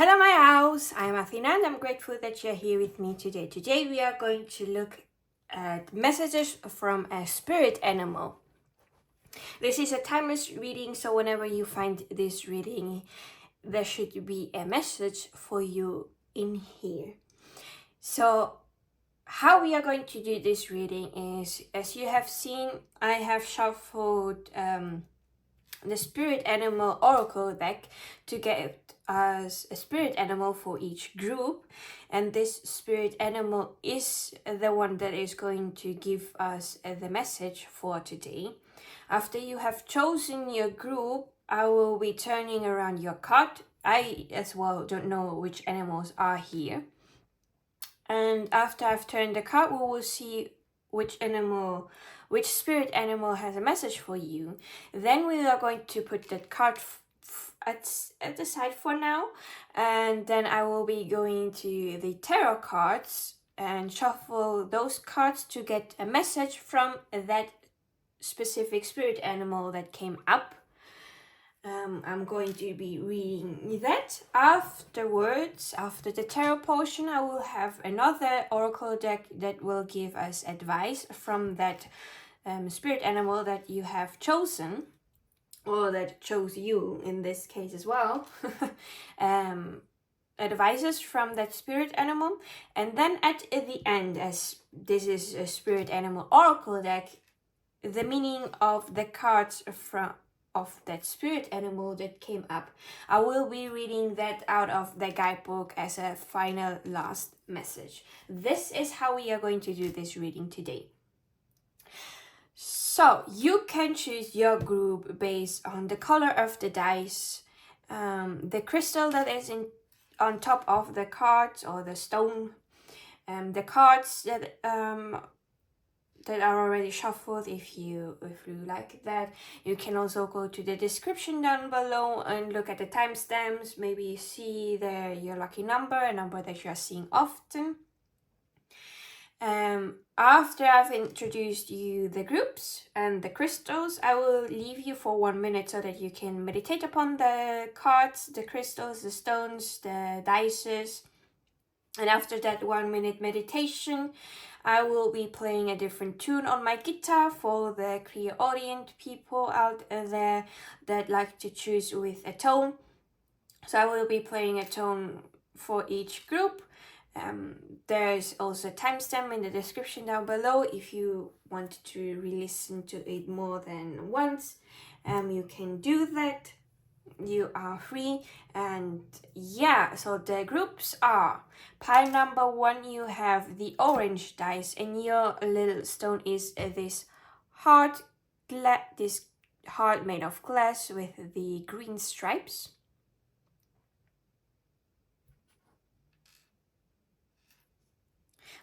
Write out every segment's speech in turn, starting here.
Hello my house, I'm Athina and I'm grateful that you're here with me today. Today we are going to look at messages from a spirit animal. This is a timeless reading, so whenever you find this reading, there should be a message for you in here. So how we are going to do this reading is, as you have seen, I have shuffled the spirit animal oracle deck to get us a spirit animal for each group, and this spirit animal is the one that is going to give us the message for today. After you have chosen your group, I will be turning around your card. I as well don't know which animals are here, and after I've turned the card, we will see which spirit animal has a message for you. Then we are going to put that card at the side for now, and then I will be going to the tarot cards and shuffle those cards to get a message from that specific spirit animal that came up. I'm going to be reading that. Afterwards, after the tarot portion, I will have another oracle deck that will give us advice from that spirit animal that you have chosen, or that chose you in this case as well. Advices from that spirit animal. And then at the end, as this is a spirit animal oracle deck, the meaning of the cards of that spirit animal that came up. I will be reading that out of the guidebook as a final last message. This is how we are going to do this reading today. So you can choose your group based on the color of the dice, the crystal that is on top of the cards, or the stone, the cards that are already shuffled. If you like that, you can also go to the description down below and look at the timestamps. Maybe see there your lucky number, a number that you are seeing often. After I've introduced you the groups and the crystals, I will leave you for 1 minute so that you can meditate upon the cards, the crystals, the stones, the dices. And after that 1 minute meditation, I will be playing a different tune on my guitar for the clairaudient people out there that like to choose with a tone. So I will be playing a tone for each group. There's also a timestamp in the description down below if you want to re-listen to it more than once. You can do that. You are free. And yeah, so the groups are: pile number 1, you have the orange dice, and your little stone is this heart made of glass with the green stripes.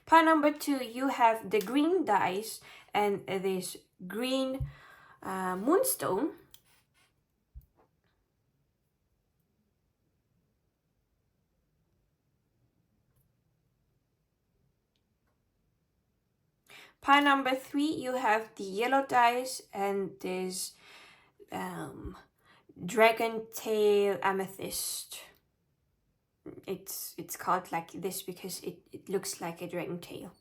Pile number 2, you have the green dice and this green moonstone. Pile number 3, you have the yellow dice and this dragon tail amethyst. It's called like this because it looks like a dragon tail.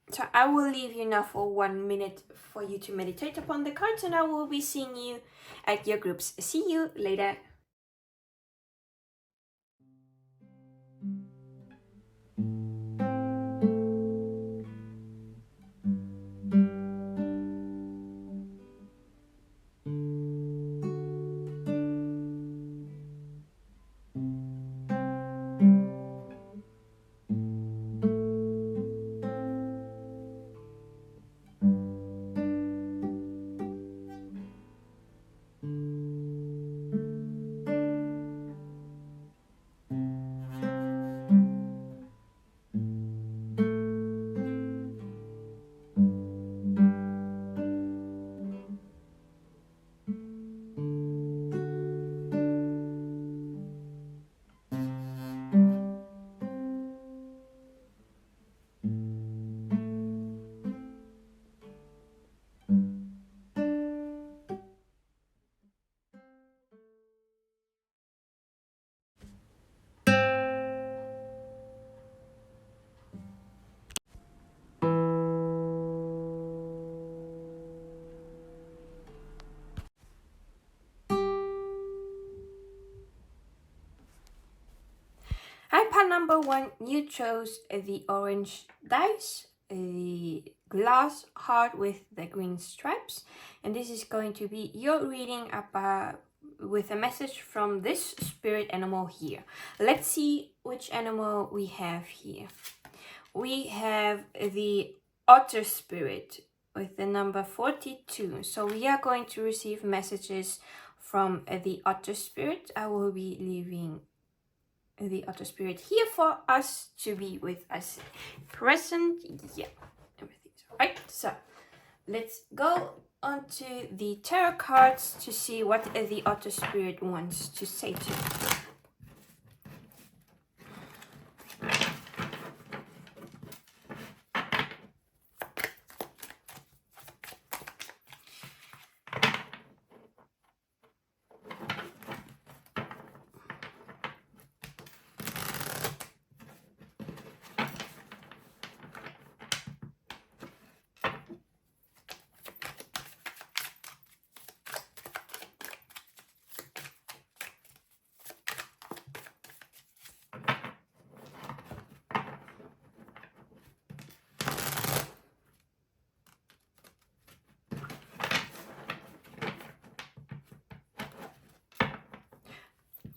So I will leave you now for 1 minute for you to meditate upon the cards, and I will be seeing you at your groups. See you later. number 1, you chose the orange dice, the glass heart with the green stripes, and this is going to be your reading about with a message from this spirit animal here. Let's see which animal we have here. We have the otter spirit with the number 42. So we are going to receive messages from the otter spirit. I will be leaving the otter spirit here for us to be with us present. Yeah, everything's all right. So let's go onto the tarot cards to see what the otter spirit wants to say to you.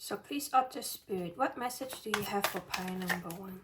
So please, otter spirit, what message do you have for pile number 1?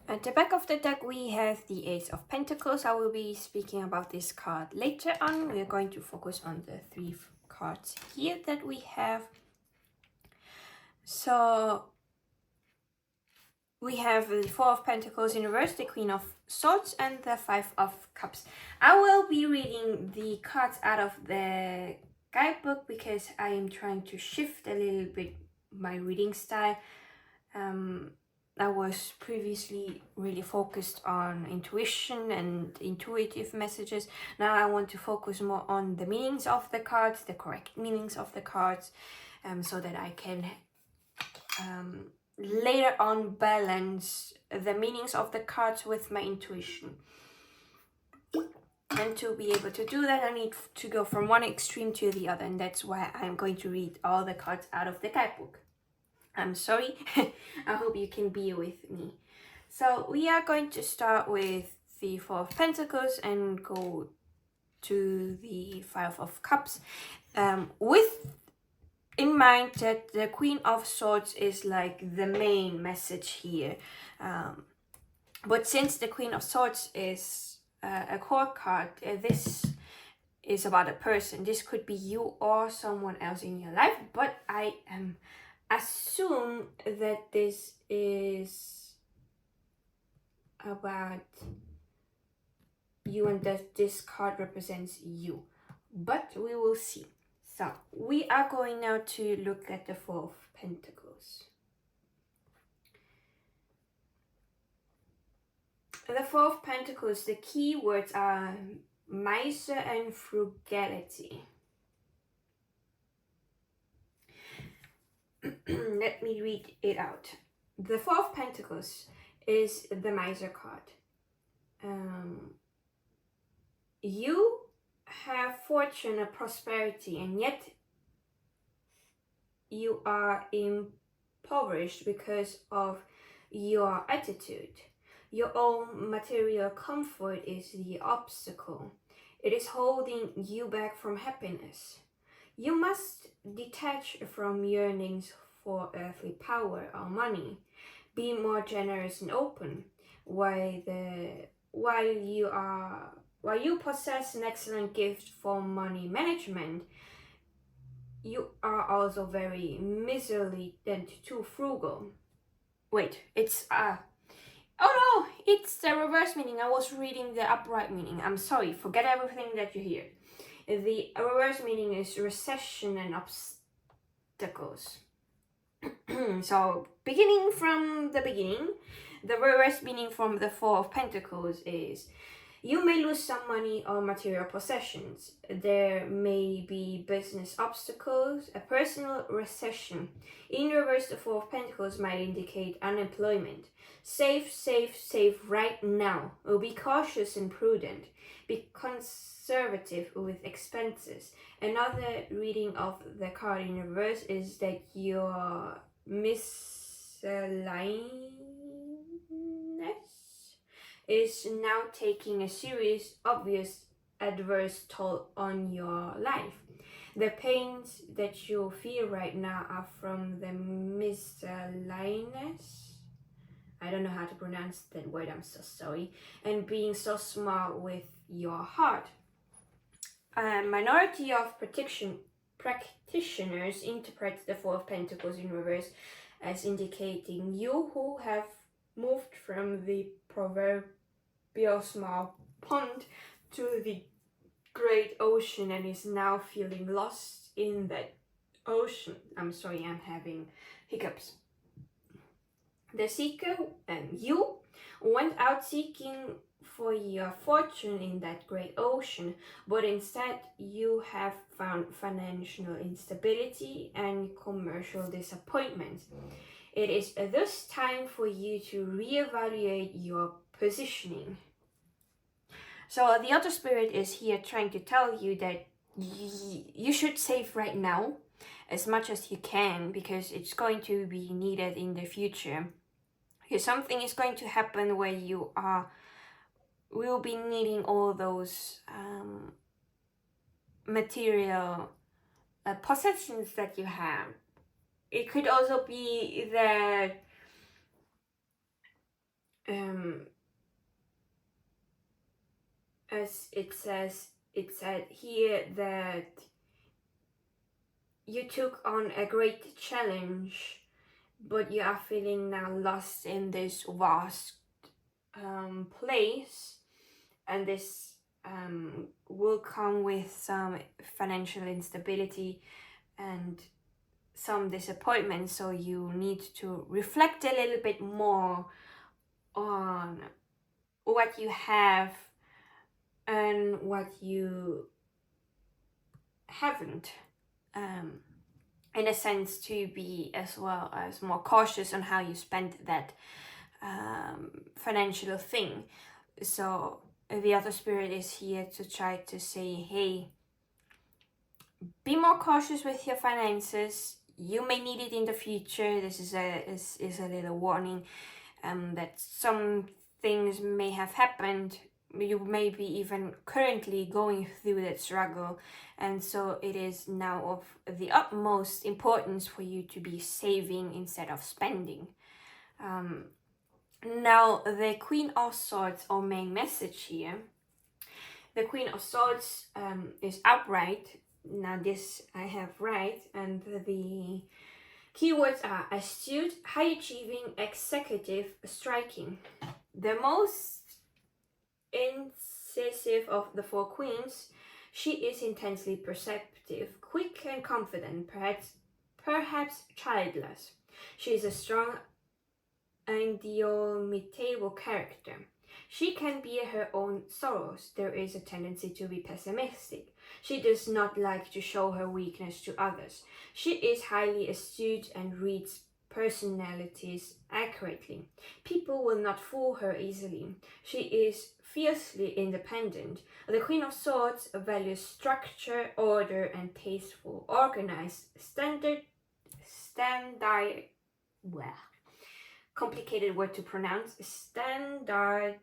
At the back of the deck, we have the Ace of Pentacles. I will be speaking about this card later on. We're going to focus on the 3 cards here that we have. So we have the 4 of Pentacles in reverse, the Queen of Swords, and the 5 of Cups. I will be reading the cards out of the guidebook because I am trying to shift a little bit my reading style. I was previously really focused on intuition and intuitive messages. Now I want to focus more on the meanings of the cards, the correct meanings of the cards, so that I can later on balance the meanings of the cards with my intuition. And to be able to do that, I need to go from one extreme to the other, and that's why I'm going to read all the cards out of the guidebook. I'm sorry. I hope you can be with me. So we are going to start with the 4 of Pentacles and go to the 5 of Cups, with in mind that the Queen of Swords is like the main message here. But since the Queen of Swords is a core card, this is about a person. This could be you or someone else in your life, but I assume that this is about you and that this card represents you, but we will see. So we are going now to look at the 4 of Pentacles. The 4 of Pentacles, the key words are miser and frugality. Let me read it out. The 4 of Pentacles is the miser card. You have fortune and prosperity, and yet you are impoverished because of your attitude. Your own material comfort is the obstacle. It is holding you back from happiness. You must detach from yearnings for earthly power or money. Be more generous and open while you are while you possess an excellent gift for money management, you are also very miserly and too frugal. Wait, it's oh no, it's the reverse meaning. I was reading the upright meaning. I'm sorry, forget everything that you hear. The reverse meaning is recession and obstacles. So, beginning from the beginning, the reverse meaning from the Four of Pentacles is you may lose some money or material possessions. There may be business obstacles, a personal recession. In reverse, the Four of Pentacles might indicate unemployment. Save, save, save right now. Be cautious and prudent. Be conservative with expenses. Another reading of the card in reverse is that your misalignedness is now taking a serious, obvious, adverse toll on your life. The pains that you feel right now are from the misalignedness. I don't know how to pronounce that word, I'm so sorry. And being so smart with your heart. A minority of practitioners interpret the Four of Pentacles in reverse as indicating you who have moved from the proverbial small pond to the great ocean and is now feeling lost in that ocean. I'm sorry, I'm having hiccups. The seeker and you went out seeking for your fortune in that great ocean, but instead you have found financial instability and commercial disappointment. It is thus time for you to reevaluate your positioning. So the other spirit is here trying to tell you that you should save right now as much as you can, because it's going to be needed in the future. Because something is going to happen where you will be needing all those material possessions that you have. It could also be that as it said here, that you took on a great challenge, but you are feeling now lost in this vast place, and this will come with some financial instability and some disappointment. So you need to reflect a little bit more on what you have and what you haven't, in a sense, to be as well as more cautious on how you spend that financial thing. So the other spirit is here to try to say, hey, be more cautious with your finances. You may need it in the future. This is a little warning that some things may have happened. You may be even currently going through that struggle, and so it is now of the utmost importance for you to be saving instead of spending. Now, the Queen of Swords, our main message here. The Queen of Swords is upright. Now this I have right, and the keywords are astute, high achieving, executive, striking. The most incisive of the four queens, she is intensely perceptive, quick and confident, perhaps childless. She is a strong and indomitable character. She can bear her own sorrows. There is a tendency to be pessimistic. She does not like to show her weakness to others. She is highly astute and reads personalities accurately. People will not fool her easily. She is fiercely independent. The Queen of Swords values structure, order, and tasteful, organized, complicated word to pronounce, standardized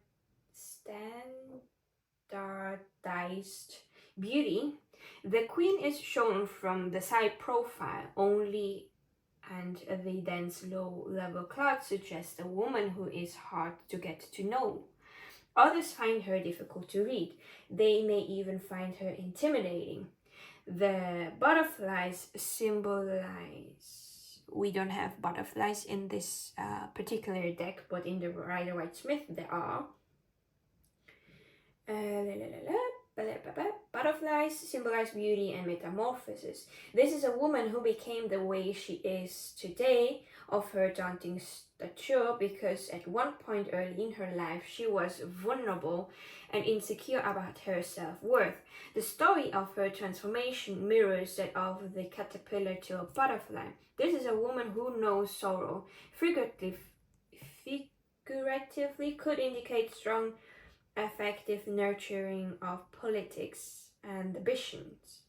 beauty. The queen is shown from the side profile only, and the dense low-level cloud suggests a woman who is hard to get to know. Others find her difficult to read. They may even find her intimidating. The butterflies symbolize, we don't have butterflies in this particular deck, but in the Rider-Waite-Smith there are. Butterflies symbolize beauty and metamorphosis. This is a woman who became the way she is today, of her daunting stature, because at one point early in her life she was vulnerable and insecure about her self-worth. The story of her transformation mirrors that of the caterpillar to a butterfly. This is a woman who knows sorrow. Figuratively could indicate strong effective nurturing of politics and ambitions.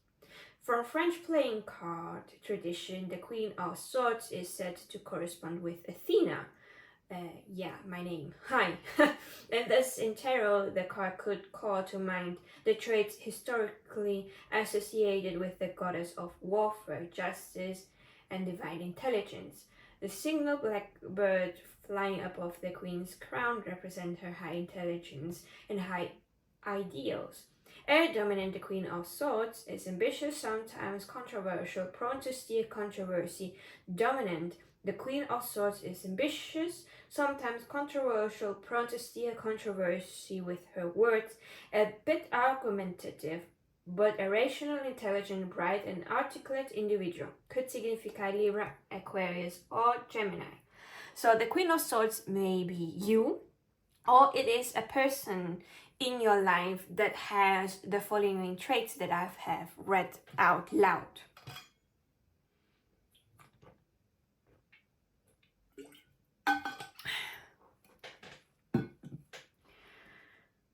From French playing card tradition, the Queen of Swords is said to correspond with Athina. Yeah, my name. Hi. And thus in tarot, the card could call to mind the traits historically associated with the goddess of warfare, justice, and divine intelligence. The signal blackbird flying above the queen's crown represent her high intelligence and high ideals. Air dominant, the Queen of Swords is ambitious, sometimes controversial, prone to steer controversy. Dominant, the Queen of Swords is ambitious, sometimes controversial, prone to steer controversy with her words, a bit argumentative, but a rational, intelligent, bright, and articulate individual. Could signify Libra, Aquarius, or Gemini. So the Queen of Swords may be you, or it is a person in your life that has the following traits that I have read out loud.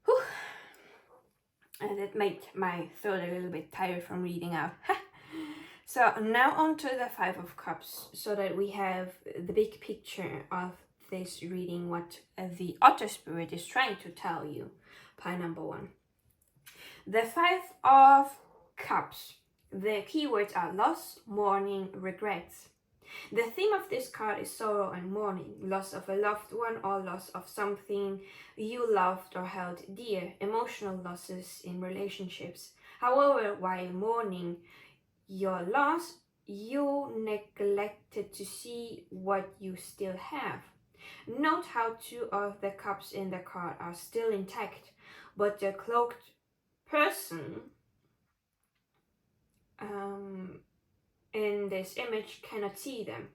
Whew. And it made my throat a little bit tired from reading out. So now on to the Five of Cups, so that we have the big picture of this reading, what the Otter Spirit is trying to tell you. Pile number 1. The Five of Cups. The keywords are loss, mourning, regrets. The theme of this card is sorrow and mourning, loss of a loved one or loss of something you loved or held dear, emotional losses in relationships. However, while mourning your loss, you neglected to see what you still have. Note how 2 of the cups in the card are still intact, but the cloaked person in this image cannot see them.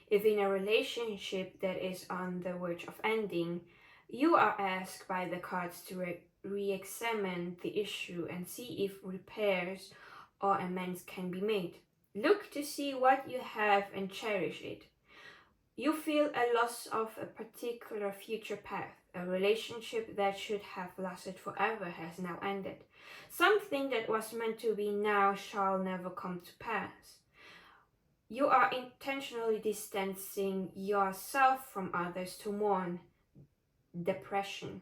If in a relationship that is on the verge of ending, you are asked by the cards to re-examine the issue and see if repairs or amends can be made. Look to see what you have and cherish it. You feel a loss of a particular future path. A relationship that should have lasted forever has now ended. Something that was meant to be now shall never come to pass. You are intentionally distancing yourself from others to mourn depression.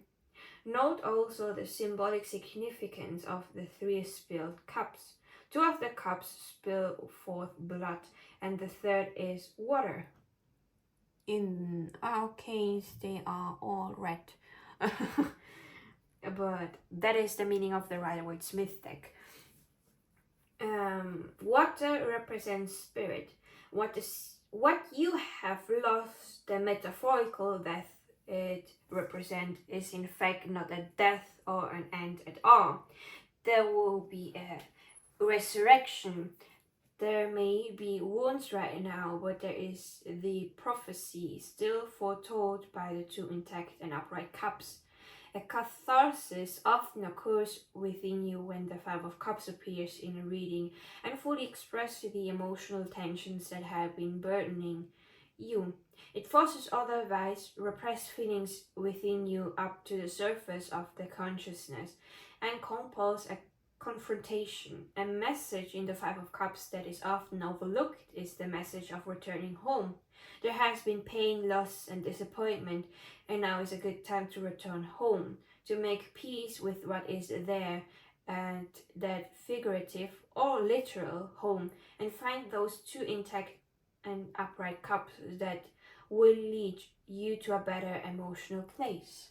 Note also the symbolic significance of the 3 spilled cups. 2 of the cups spill forth blood, and the 3rd is water. In our case, they are all red. But that is the meaning of the Rider-Waite-Smith deck. Water represents spirit. What you have lost, the metaphorical death it represents, is in fact not a death or an end at all. There will be a resurrection. There may be wounds right now, but there is the prophecy still foretold by the 2 intact and upright cups. A catharsis often occurs within you when the 5 of Cups appears in a reading and fully expresses the emotional tensions that have been burdening you. It forces otherwise repressed feelings within you up to the surface of the consciousness and compels a confrontation. A message in the 5 of Cups that is often overlooked is the message of returning home. There has been pain, loss, and disappointment, and now is a good time to return home, to make peace with what is there, and that figurative or literal home, and find those 2 intact and upright cups that will lead you to a better emotional place.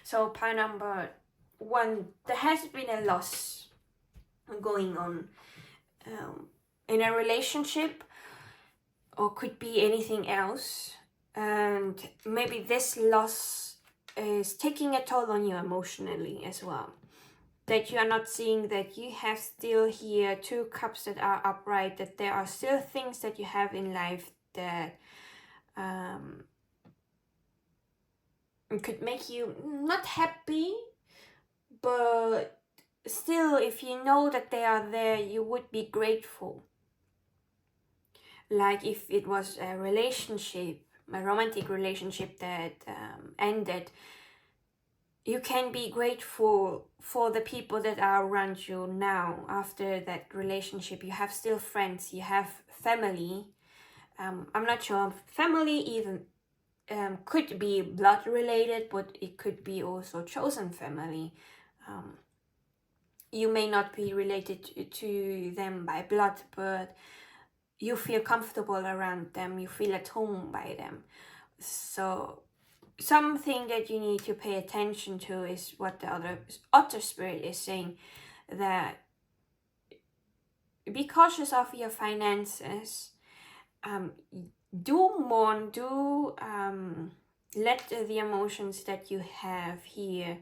So pile number 1, there has been a loss going on in a relationship, or could be anything else, and maybe this loss is taking a toll on you emotionally as well, that you are not seeing that you have still here 2 cups that are upright, that there are still things that you have in life that could make you not happy, but still, if you know that they are there, you would be grateful. Like if it was a relationship, a romantic relationship that ended, you can be grateful for the people that are around you now after that relationship. You have still friends, you have family. I'm not sure, family even could be blood related, but it could be also chosen family. You may not be related to them by blood, but you feel comfortable around them, you feel at home by them. So something that you need to pay attention to is what the other spirit is saying, that be cautious of your finances. Do mourn, do let the emotions that you have here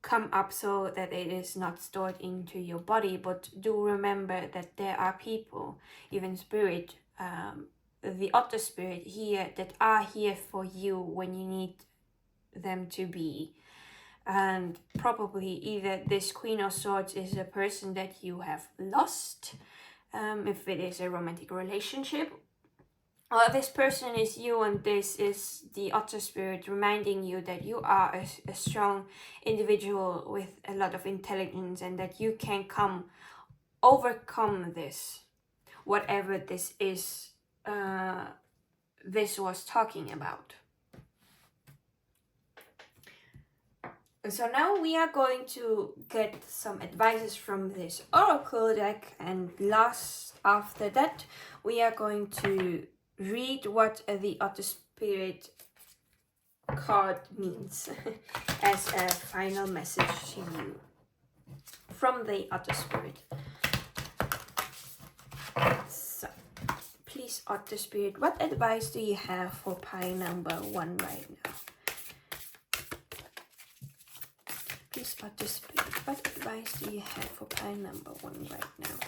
come up so that it is not stored into your body, but do remember that there are people, even spirit, the other spirit here, that are here for you when you need them to be. And probably either this Queen of Swords is a person that you have lost, if it is a romantic relationship, or this person is you, and this is the other spirit reminding you that you are a strong individual with a lot of intelligence, and that you can overcome this, whatever this is this was talking about. So now we are going to get some advices from this oracle deck, and after that we are going to read what the other spirit card means as a final message to you from the other spirit. So please, other spirit, what advice do you have for pile number 1 right now? Please, other spirit, what advice do you have for pile number 1 right now?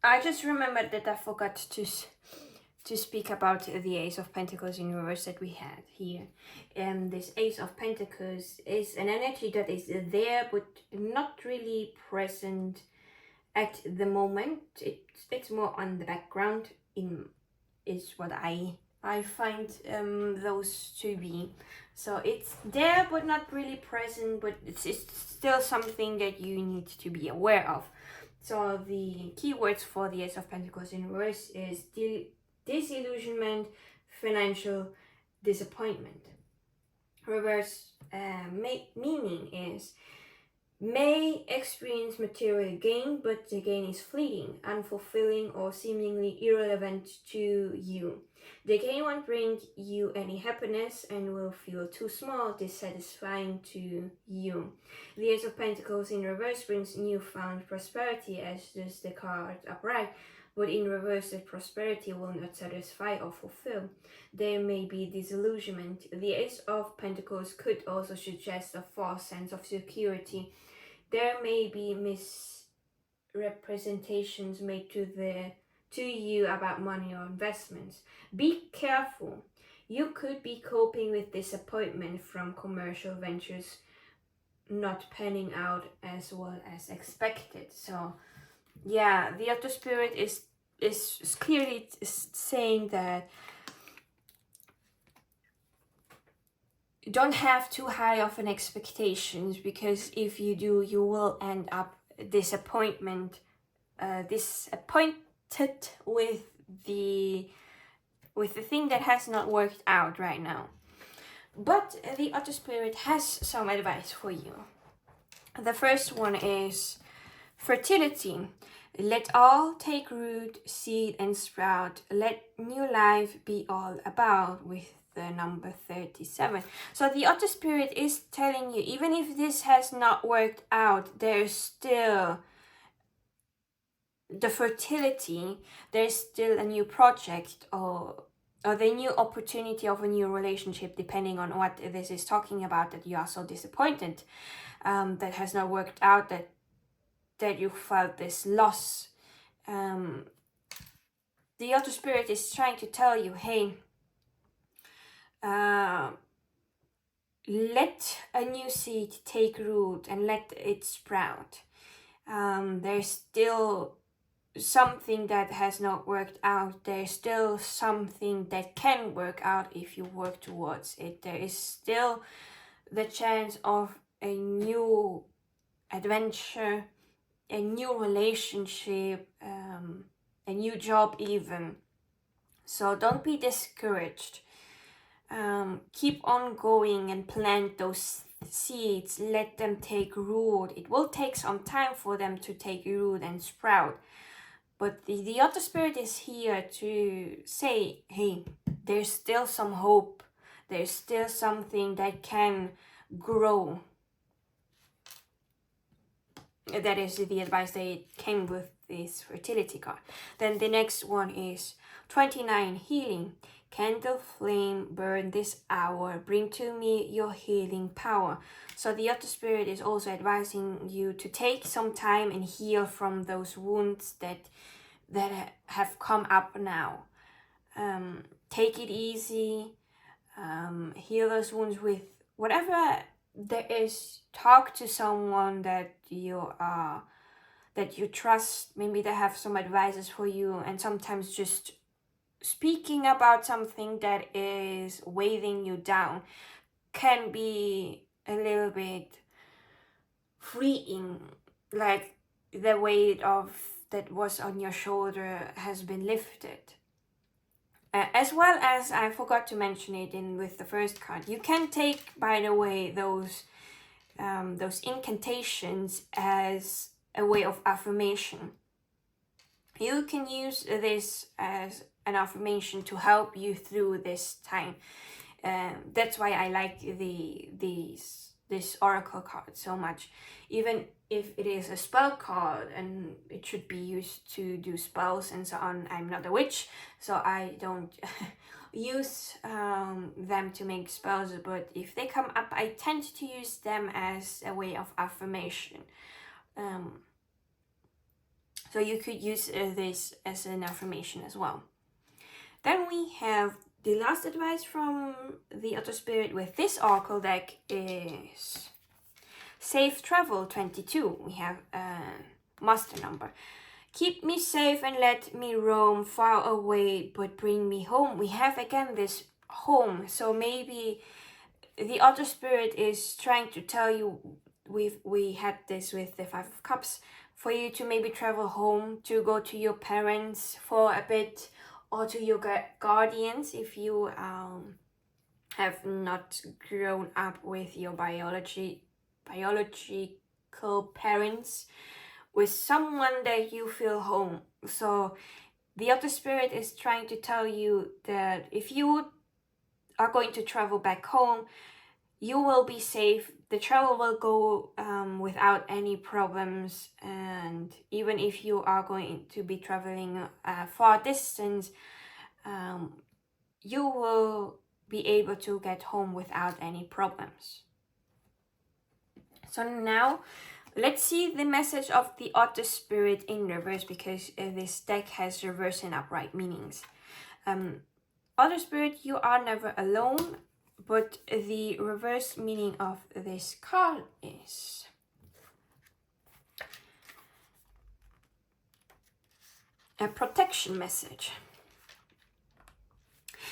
I just remembered that I forgot to speak about the Ace of Pentacles in reverse that we had here. And this Ace of Pentacles is an energy that is there but not really present at the moment. It's more on the background, is what I find those to be. So it's there but not really present, but it's still something that you need to be aware of. So the keywords for the Ace of Pentacles in reverse is disillusionment, financial disappointment. Reverse meaning is may experience material gain, but the gain is fleeting, unfulfilling, or seemingly irrelevant to you. The gain won't bring you any happiness and will feel too small, dissatisfying to you. The Ace of Pentacles in reverse brings newfound prosperity, as does the card upright, but in reverse the prosperity will not satisfy or fulfill. There may be disillusionment. The Ace of Pentacles could also suggest a false sense of security. There may be representations made to you about money or investments. Be careful. You could be coping with disappointment from commercial ventures not panning out as well as expected. So yeah, the other spirit is clearly saying that you don't have too high of an expectations, because if you do, you will end up disappointed with the thing that has not worked out right now. But the other spirit has some advice for you. The first one is fertility. Let all take root, seed, and sprout. Let new life be all about, with the number 37. So the other spirit is telling you, even if this has not worked out, there's still the fertility, there's still a new project or the new opportunity of a new relationship, depending on what this is talking about, that you are so disappointed that has not worked out, that you felt this loss. The other spirit is trying to tell you, hey, let a new seed take root and let it sprout. There's still something that has not worked out. There's still something that can work out if you work towards it. There is still the chance of a new adventure, a new relationship, a new job even. So don't be discouraged. Keep on going and plant those seeds. Let them take root. It will take some time for them to take root and sprout. But the other spirit is here to say, hey, there's still some hope. There's still something that can grow. That is the advice that came with this fertility card. Then the next one is 29, healing. Candle flame, burn this hour. Bring to me your healing power. So the other spirit is also advising you to take some time and heal from those wounds that have come up now. Take it easy. Heal those wounds with whatever there is. Talk to someone that you trust. Maybe they have some advices for you, and sometimes just speaking about something that is weighing you down can be a little bit freeing, like the weight of that was on your shoulder has been lifted. As well as, I forgot to mention it with the first card, you can take, by the way, those incantations as a way of affirmation. You can use this as an affirmation to help you through this time. That's why I like this oracle card so much. Even if it is a spell card and it should be used to do spells and so on, I'm not a witch, so I don't use them to make spells, but if they come up, I tend to use them as a way of affirmation. So you could use this as an affirmation as well. Then we have the last advice from the other spirit with this oracle deck is safe travel 22. We have a master number. Keep me safe and let me roam far away, but bring me home. We have again this home. So maybe the other spirit is trying to tell you, we had this with the 5 of Cups, for you to maybe travel home, to go to your parents for a bit, or to your guardians if you have not grown up with your biological parents, with someone that you feel home. So the other spirit is trying to tell you that if you are going to travel back home, you will be safe. The travel will go without any problems, and even if you are going to be traveling a far distance, you will be able to get home without any problems. So now Let's see the message of the Otter Spirit in reverse, because this deck has reverse and upright meanings. Otter Spirit, you are never alone, but the reverse meaning of this card is a protection message.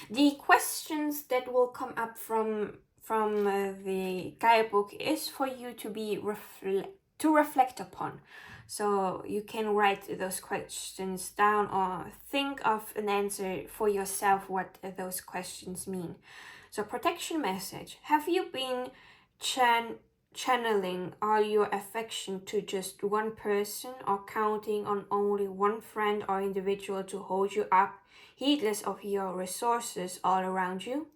The questions that will come up from the guidebook is for you to be reflect upon. So you can write those questions down or think of an answer for yourself, what those questions mean. So protection message. Have you been channeling all your affection to just one person, or counting on only one friend or individual to hold you up, heedless of your resources all around you?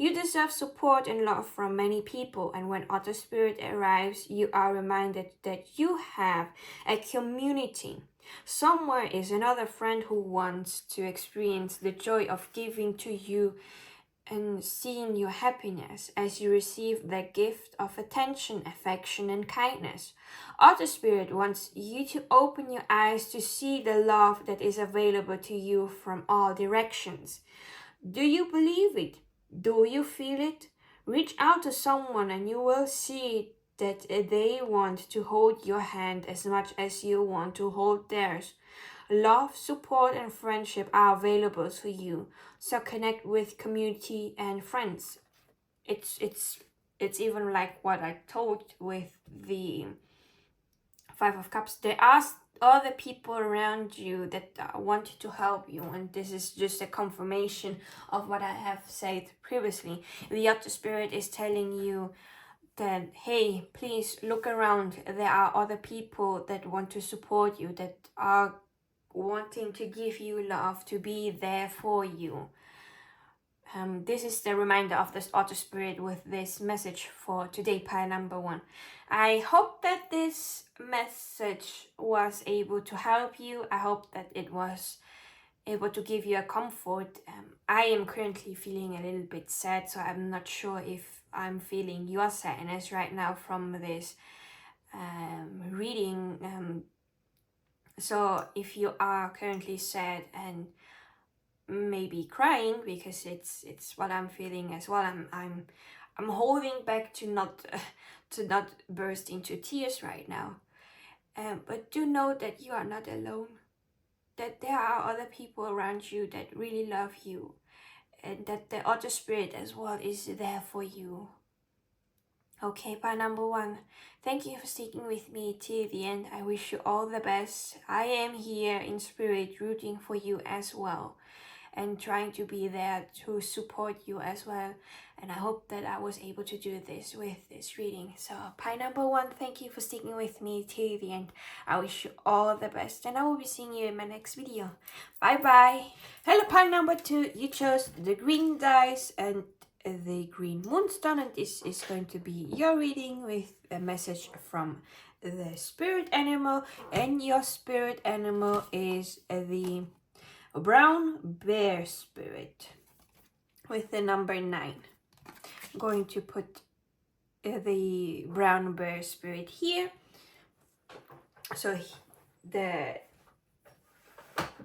You deserve support and love from many people, and when Otter Spirit arrives, you are reminded that you have a community. Somewhere is another friend who wants to experience the joy of giving to you and seeing your happiness as you receive the gift of attention, affection, and kindness. Otter Spirit wants you to open your eyes to see the love that is available to you from all directions. Do you believe it? Do you feel it? Reach out to someone and you will see that they want to hold your hand as much as you want to hold theirs. Love, support, and friendship are available to you, so connect with community and friends. It's even like what I told with the Five of Cups. There are other people around you that want to help you, and this is just a confirmation of what I have said previously. The Otter Spirit is telling you that, hey, please look around. There are other people that want to support you, that are wanting to give you love, to be there for you. This is the reminder of this Otter Spirit with this message for today, pile number 1. I hope that this message was able to help you. I hope that it was able to give you a comfort. I am currently feeling a little bit sad, so I'm not sure if I'm feeling your sadness right now from this reading. So if you are currently sad and maybe crying, because it's what I'm feeling as well, I'm holding back to not burst into tears right now. But do know that you are not alone, that there are other people around you that really love you, and that the Otter Spirit as well is there for you. Okay, pile number 1, thank you for sticking with me till the end. I wish you all the best. I am here in spirit rooting for you as well, and trying to be there to support you as well. And I hope that I was able to do this with this reading. So pile number 1, thank you for sticking with me till the end. I wish you all the best, and I will be seeing you in my next video. Bye bye. Hello, pile number 2. You chose the green dice and the green moonstone, and this is going to be your reading with a message from the spirit animal, and your spirit animal is the brown bear spirit with the number 9. I'm going to put the brown bear spirit here, so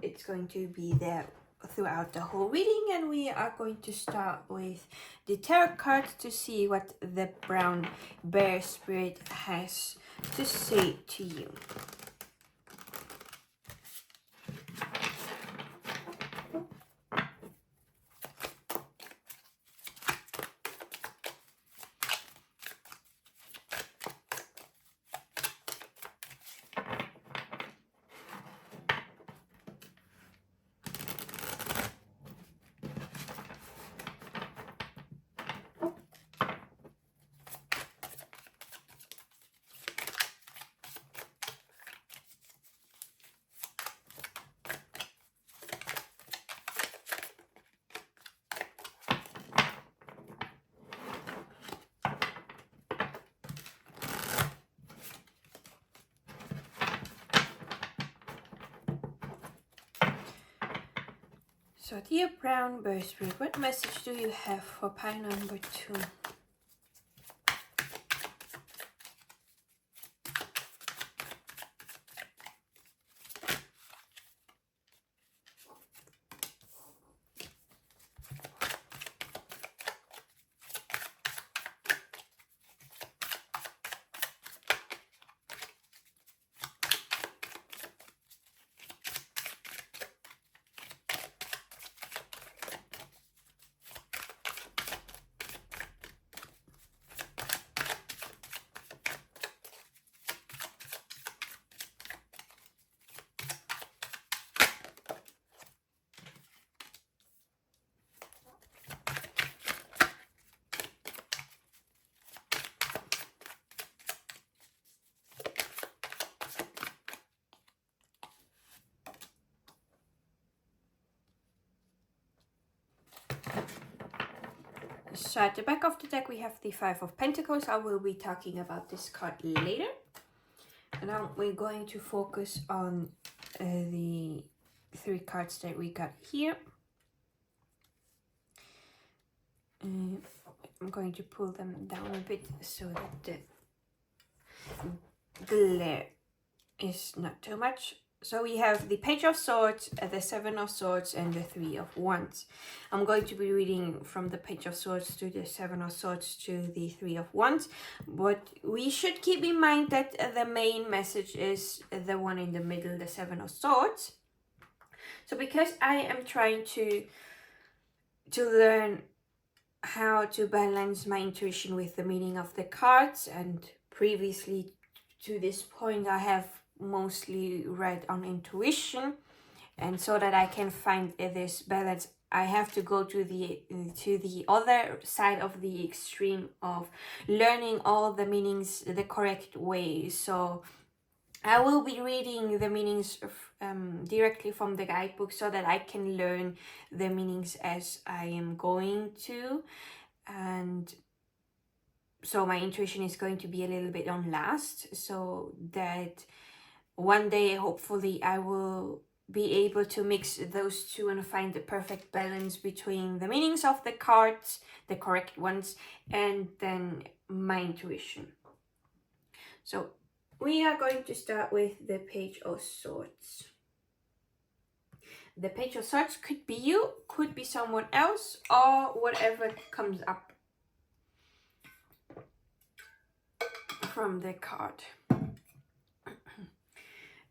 it's going to be there throughout the whole reading, and we are going to start with the tarot cards to see what the brown bear spirit has to say to you. So dear brown bear spirit, what message do you have for pile number 2? So at the back of the deck we have the Five of Pentacles. I will be talking about this card later. And now we're going to focus on the 3 cards that we got here. I'm going to pull them down a bit so that the glare is not too much. So we have the Page of Swords, the Seven of Swords, and the Three of Wands. I'm going to be reading from the Page of Swords to the Seven of Swords to the Three of Wands. But we should keep in mind that the main message is the one in the middle, the Seven of Swords. So because I am trying to learn how to balance my intuition with the meaning of the cards, and previously to this point I have mostly read on intuition, and so that I can find this balance I have to go to the other side of the extreme of learning all the meanings the correct way. So I will be reading the meanings directly from the guidebook so that I can learn the meanings as I am going to, and so my intuition is going to be a little bit on last, so that one day hopefully I will be able to mix those two and find the perfect balance between the meanings of the cards, the correct ones, and then my intuition. So we are going to start with the Page of Swords. The Page of Swords could be you, could be someone else, or whatever comes up from the card.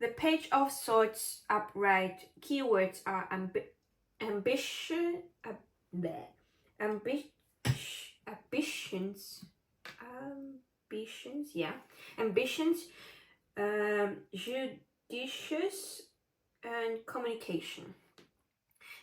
The Page of Swords upright keywords are ambition, ambitions, judicious, and communication.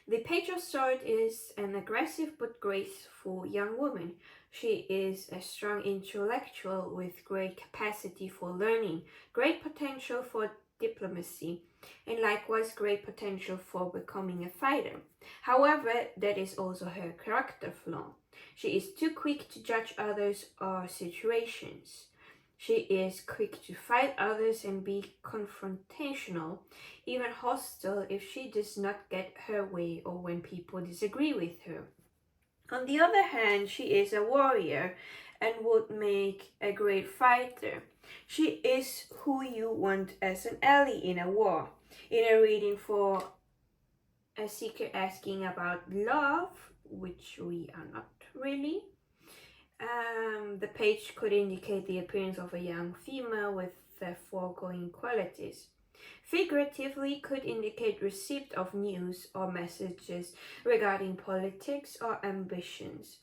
The Page of Swords is an aggressive but graceful young woman. She is a strong intellectual with great capacity for learning, great potential for diplomacy, and likewise great potential for becoming a fighter. However, that is also her character flaw. She is too quick to judge others or situations. She is quick to fight others and be confrontational, even hostile if she does not get her way or when people disagree with her. On the other hand, she is a warrior and would make a great fighter. She is who you want as an ally in a war. In a reading for a seeker asking about love, which we are not really, the page could indicate the appearance of a young female with the foregoing qualities. Figuratively, could indicate receipt of news or messages regarding politics or ambitions.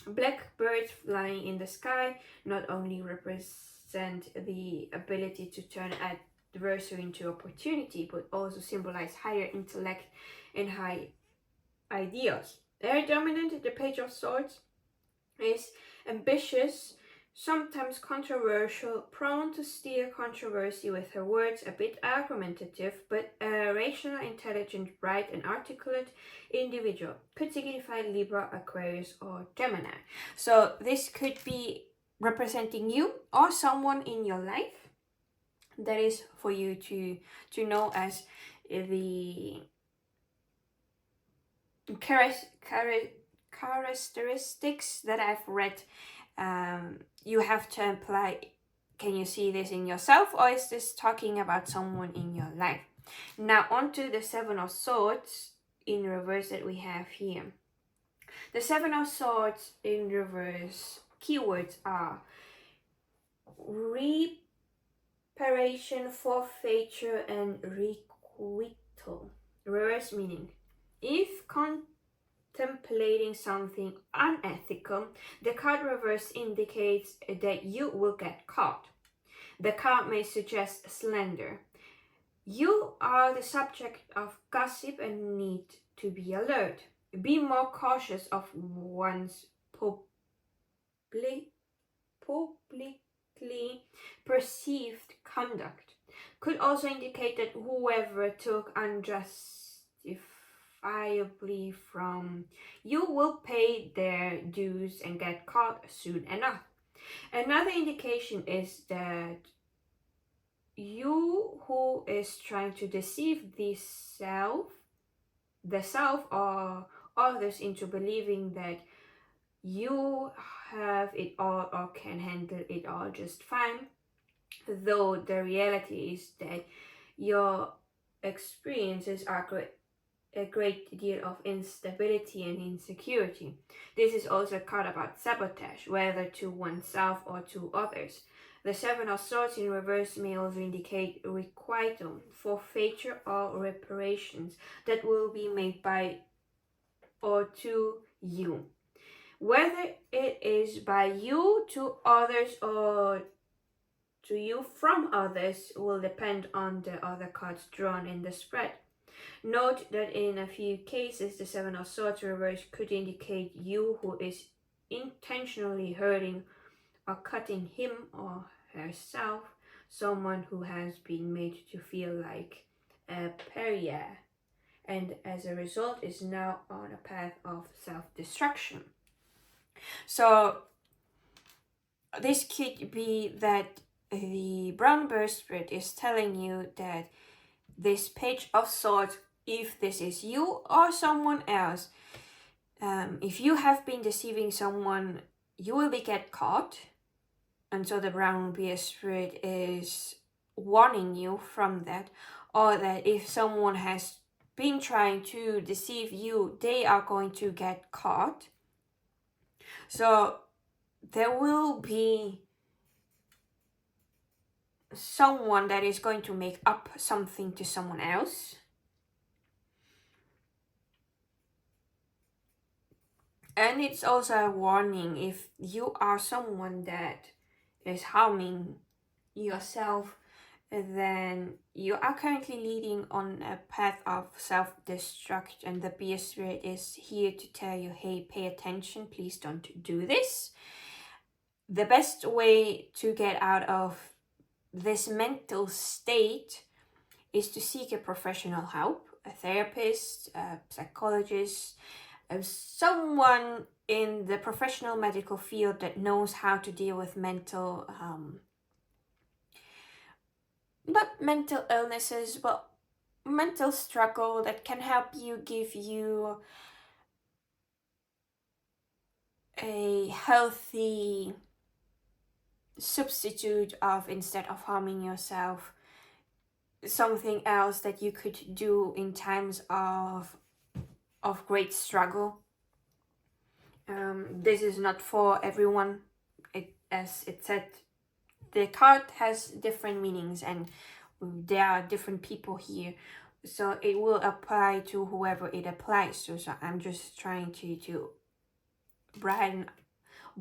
Black birds flying in the sky not only represent the ability to turn adversity into opportunity, but also symbolize higher intellect and high ideals. Air dominant, the Page of Swords is ambitious, sometimes controversial, prone to steer controversy with her words, a bit argumentative, but a rational, intelligent, bright, and articulate individual. Could signify Libra, Aquarius, or Gemini. So this could be representing you or someone in your life. That is for you to know as the characteristics that I've read. You have to apply. Can you see this in yourself, or is this talking about someone in your life? Now on to the Seven of Swords in reverse that we have here. The Seven of Swords in reverse keywords are reparation, forfeiture, and requital. Reverse meaning: if contemplating something unethical, the card reverse indicates that you will get caught. The card may suggest slander. You are the subject of gossip and need to be alert. Be more cautious of one's publicly perceived conduct. Could also indicate that whoever took unjustified verifiably from you will pay their dues and get caught soon enough. Another indication is that you who is trying to deceive the self or others into believing that you have it all or can handle it all just fine, though the reality is that your experiences are a great deal of instability and insecurity. This is also a card about sabotage, whether to oneself or to others. The Seven of Swords in reverse may also indicate requital, forfeiture, or reparations that will be made by or to you. Whether it is by you to others or to you from others will depend on the other cards drawn in the spread. Note that in a few cases, the Seven of Swords reverse could indicate you who is intentionally hurting or cutting him or herself, someone who has been made to feel like a pariah, and as a result is now on a path of self-destruction. So this could be that the brown bird spirit is telling you that this Page of Swords, if this is you or someone else, if you have been deceiving someone, you will get caught. And so the brown bear spirit is warning you from that. Or that if someone has been trying to deceive you, they are going to get caught. So there will be someone that is going to make up something to someone else. And it's also a warning if you are someone that is harming yourself, then you are currently leading on a path of self-destruct, and the bear spirit is here to tell you, hey, pay attention, please don't do this. The best way to get out of this mental state is to seek a professional help, a therapist, a psychologist, someone in the professional medical field that knows how to deal with not mental illnesses, but mental struggle, that can help you, give you a healthy substitute of, instead of harming yourself, something else that you could do in times of great struggle. This is not for everyone. As it said, the card has different meanings and there are different people here, so it will apply to whoever it applies to. So I'm just trying to brighten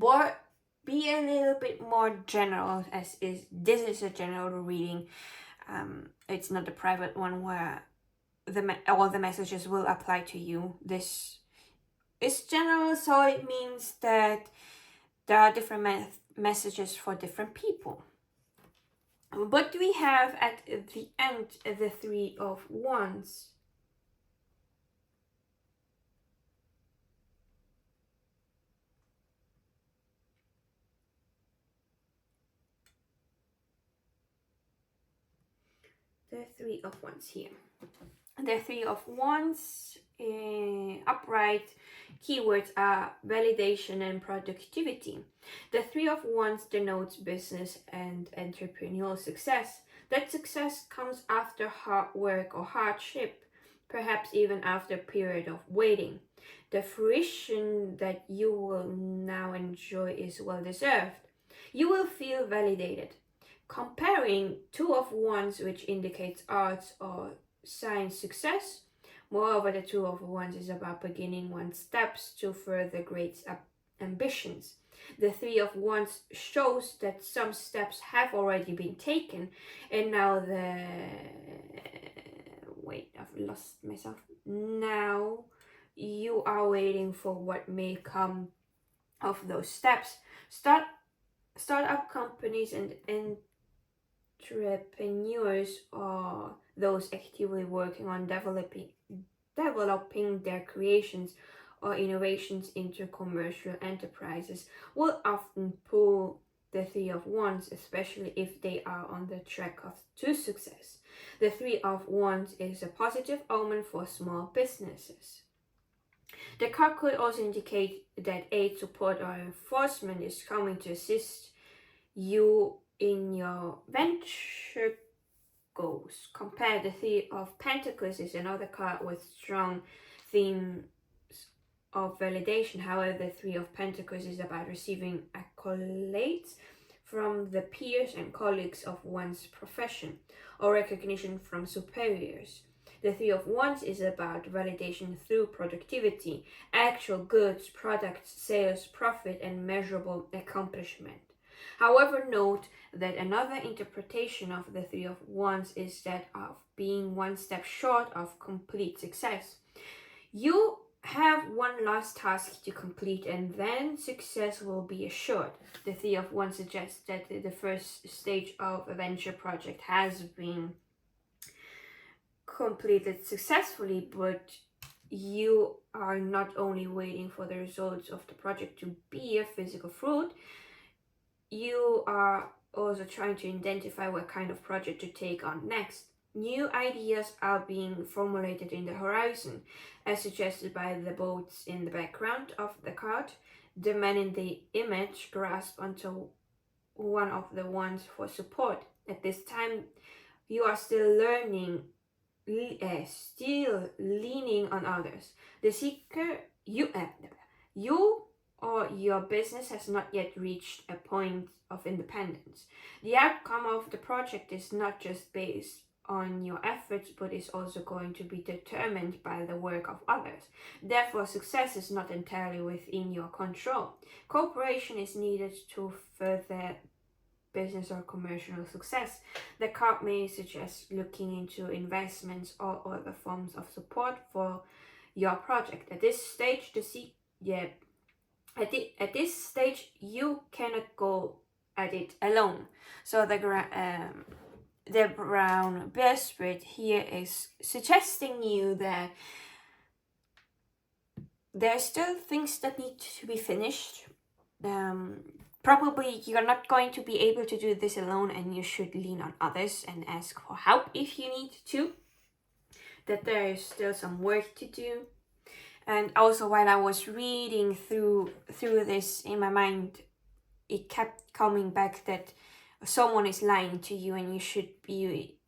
or be a little bit more general, as this is a general reading. It's not a private one where all the messages will apply to you. This is general, so it means that there are different messages for different people. But we have at the end the Three of Wands. The Three of Wands here. The Three of Wands, upright, keywords are validation and productivity. The Three of Wands denotes business and entrepreneurial success. That success comes after hard work or hardship, perhaps even after a period of waiting. The fruition that you will now enjoy is well deserved. You will feel validated. Comparing Two of Wands, which indicates arts or science success. Moreover, the Two of Wands is about beginning one's steps to further great ambitions. The Three of Wands shows that some steps have already been taken, and now I've lost myself. Now you are waiting for what may come of those steps. Startup companies and entrepreneurs or those actively working on developing their creations or innovations into commercial enterprises will often pull the Three of Wands, especially if they are on the track to success. The Three of Wands is a positive omen for small businesses. The card could also indicate that aid, support, or enforcement is coming to assist you in your venture goals. Compare the Three of Pentacles is another card with strong themes of validation. However, the Three of Pentacles is about receiving accolades from the peers and colleagues of one's profession or recognition from superiors. The Three of Wands is about validation through productivity, actual goods, products, sales, profit, and measurable accomplishment. However, note that another interpretation of the Three of Wands is that of being one step short of complete success. You have one last task to complete and then success will be assured. The Three of Wands suggests that the first stage of a venture project has been completed successfully, but you are not only waiting for the results of the project to bear physical fruit, you are also trying to identify what kind of project to take on next. New ideas are being formulated in the horizon, as suggested by the boats in the background of the card. The man in the image grasps onto one of the wands for support. At this time, you are still learning, still leaning on others. The seeker, you or your business has not yet reached a point of independence. The outcome of the project is not just based on your efforts, but is also going to be determined by the work of others. Therefore, success is not entirely within your control. Cooperation is needed to further business or commercial success. The card may suggest looking into investments or other forms of support for your project. At this stage, at this stage, you cannot go at it alone. So the brown bear spirit here is suggesting you that there are still things that need to be finished. Probably you're not going to be able to do this alone, and you should lean on others and ask for help if you need to. That there is still some work to do. And also, while I was reading through this in my mind, it kept coming back that someone is lying to you and you should be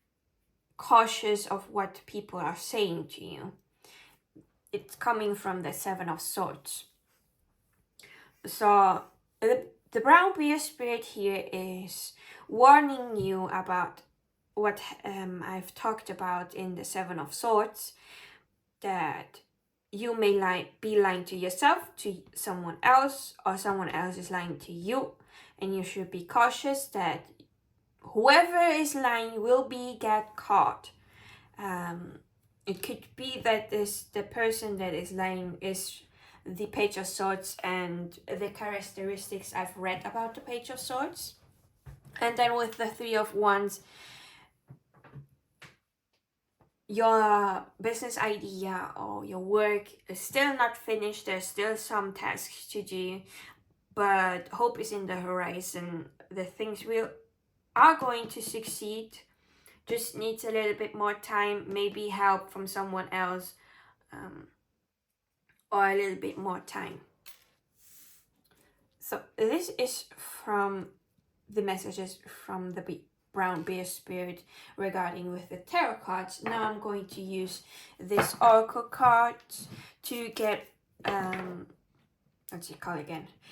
cautious of what people are saying to you. It's coming from the Seven of Swords. So the brown bear spirit here is warning you about what I've talked about in the Seven of Swords, that you may be lying to yourself, to someone else, or someone else is lying to you, and you should be cautious that whoever is lying will get caught. It could be that the person that is lying is the Page of Swords and the characteristics I've read about the Page of Swords. And then with the Three of Wands, your business idea or your work is still not finished. There's still some tasks to do, but hope is in the horizon. The things are going to succeed. Just needs a little bit more time, maybe help from someone else, or a little bit more time. So this is from the messages from the brown bear spirit regarding with the tarot cards. Now I'm going to use this oracle card to get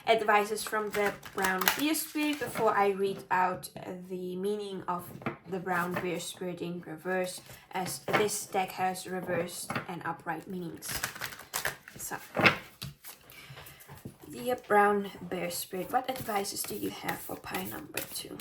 advices from the brown bear spirit before I read out the meaning of the brown bear spirit in reverse, as this deck has reversed and upright meanings. So, dear brown bear spirit, what advices do you have for pile number 2?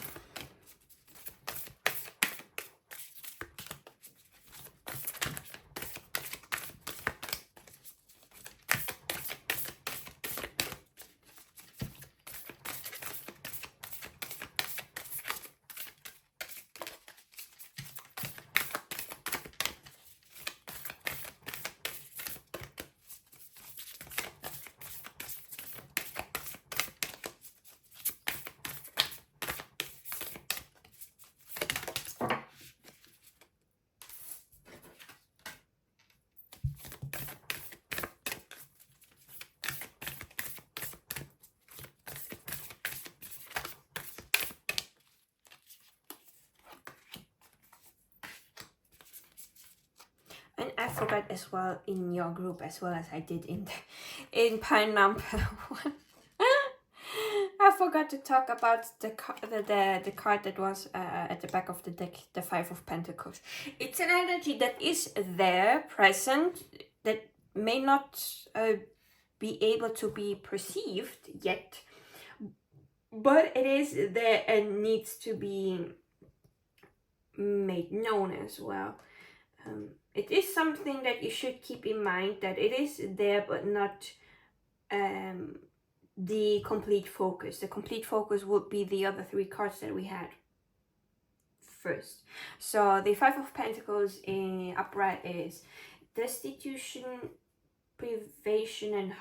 I forgot as well in your group as well as I did in pile number 1. I forgot to talk about the card that was at the back of the deck, the Five of Pentacles. It's an energy that is there, present, that may not be able to be perceived yet, but it is there and needs to be made known as well. It is something that you should keep in mind, that it is there but not the complete focus. The complete focus would be the other 3 cards that we had first. So the Five of Pentacles in upright is destitution, privation, and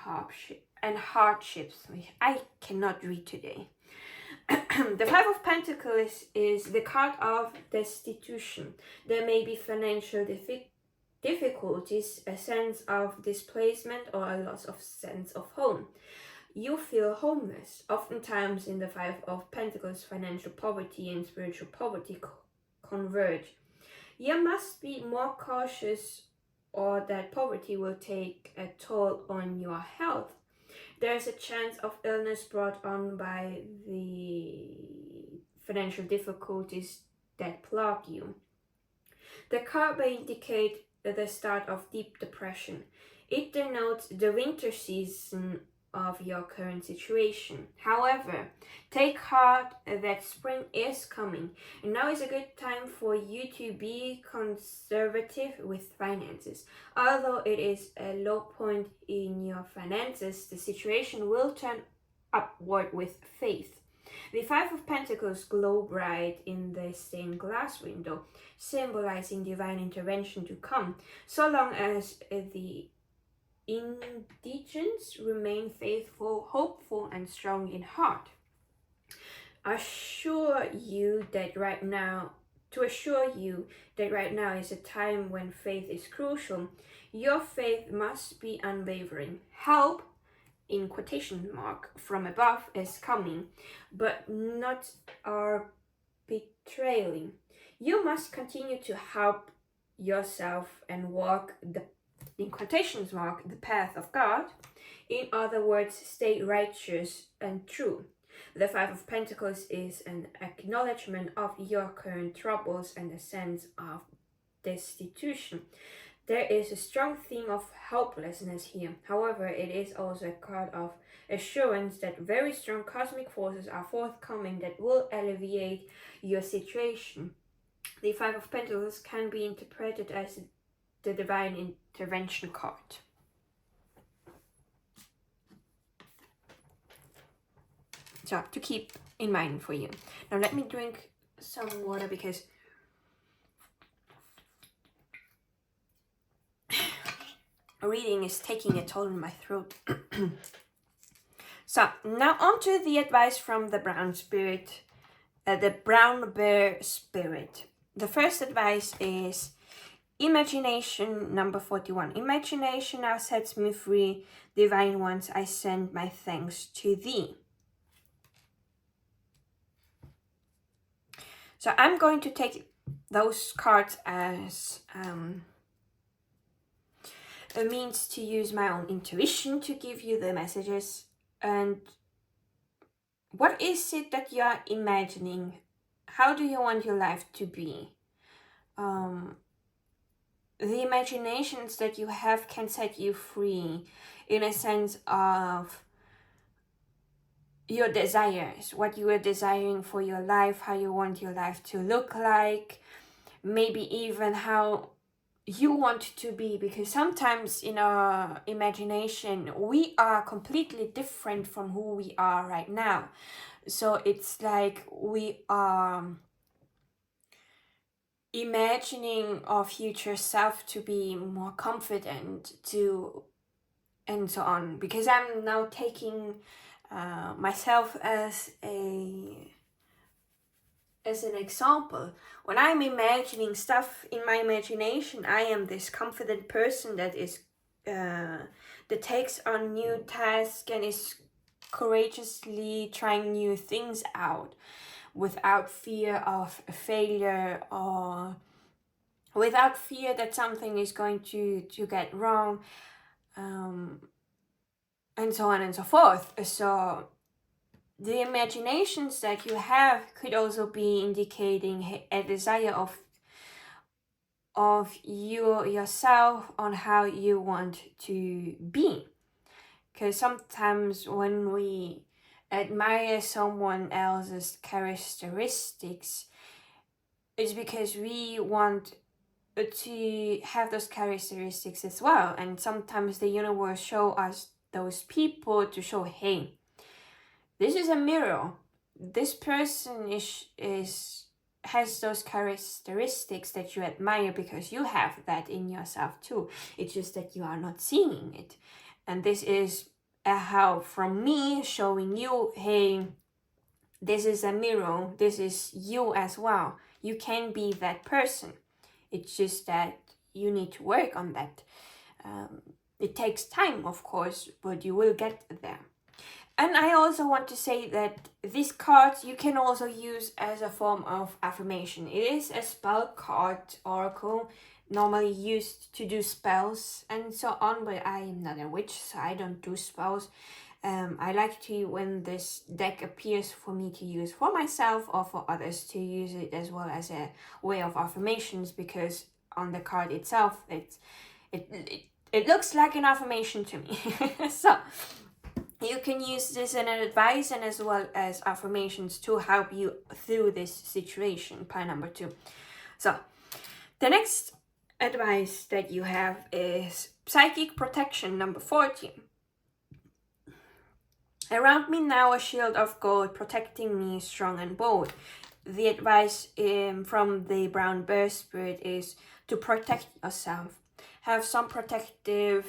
hardships. I cannot read today. The Five of Pentacles is the card of destitution. There may be financial difficulties, a sense of displacement, or a loss of sense of home. You feel homeless. Oftentimes in the Five of Pentacles, financial poverty and spiritual poverty converge. You must be more cautious, or that poverty will take a toll on your health. There's a chance of illness brought on by the financial difficulties that plague you. The card may indicate the start of deep depression. It denotes the winter season of your current situation. However, take heart that spring is coming, and now is a good time for you to be conservative with finances. Although it is a low point in your finances, the situation will turn upward with faith. The Five of Pentacles glow bright in the stained glass window, symbolizing divine intervention to come, so long as the indigents remain faithful, hopeful, and strong in heart. Assure you that right now is a time when faith is crucial. Your faith must be unwavering. Help, in quotation mark, from above is coming, but not arbitrarily. You must continue to help yourself and walk in quotations mark, the path of God. In other words, stay righteous and true. The Five of Pentacles is an acknowledgement of your current troubles and a sense of destitution. There is a strong theme of helplessness here. However, it is also a card of assurance that very strong cosmic forces are forthcoming that will alleviate your situation. The Five of Pentacles can be interpreted as the divine intervention card. So, to keep in mind for you. Now let me drink some water because reading is taking a toll on my throat. So, now on to the advice from the brown spirit, the brown bear spirit. The first advice is imagination, number 41. Imagination now sets me free. Divine ones, I send my thanks to thee. So I'm going to take those cards as a means to use my own intuition to give you the messages. And what is it that you're imagining? How do you want your life to be? The imaginations that you have can set you free in a sense of your desires, what you are desiring for your life, how you want your life to look like, maybe even how you want to be, because sometimes in our imagination we are completely different from who we are right now. So it's like we are imagining our future self to be more confident, to and so on, because I'm now taking myself as an example. When I'm imagining stuff in my imagination, I am this confident person that is that takes on new tasks and is courageously trying new things out without fear of failure or without fear that something is going to get wrong, and so on and so forth. So the imaginations that you have could also be indicating a desire of you yourself on how you want to be. Because sometimes when we admire someone else's characteristics, it's because we want to have those characteristics as well. And sometimes the universe show us those people to show, hey, this is a mirror. This person has those characteristics that you admire because you have that in yourself too. It's just that you are not seeing it. And this is how from me showing you, hey, this is a mirror. This is you as well. You can be that person. It's just that you need to work on that. It takes time, of course, but you will get there. And I also want to say that these cards you can also use as a form of affirmation. It is a spell card oracle, normally used to do spells and so on, but I am not a witch, so I don't do spells. I like to, when this deck appears, for me to use for myself or for others to use it as well as a way of affirmations, because on the card itself, it looks like an affirmation to me. So you can use this in an advice and as well as affirmations to help you through this situation, pile number 2. So the next advice that you have is psychic protection, number 14. Around me now a shield of gold, protecting me strong and bold. The advice from the brown bear spirit is to protect yourself. Have some protective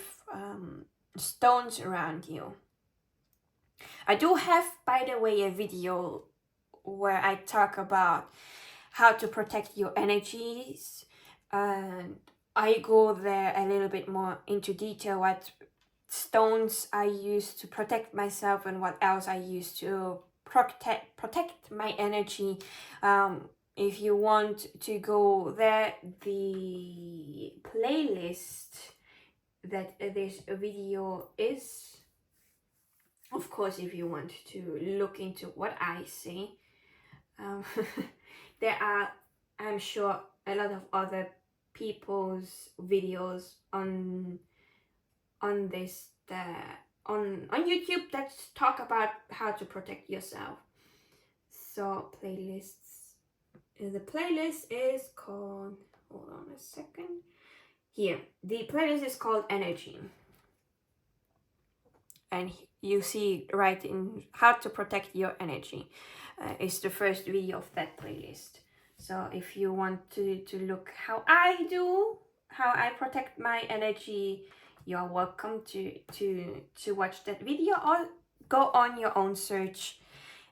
stones around you. I do have, by the way, a video where I talk about how to protect your energies, and I go there a little bit more into detail what stones I use to protect myself and what else I use to protect my energy. If you want to go there, the playlist that this video is, of course, if you want to look into what I say, there are, I'm sure, a lot of other people's videos on this on YouTube that talk about how to protect yourself. So playlists. The playlist is called, hold on a second. Here, the playlist is called Energy. And you see right in how to protect your energy is the first video of that playlist. So if you want to look how I protect my energy, you're welcome to watch that video or go on your own search.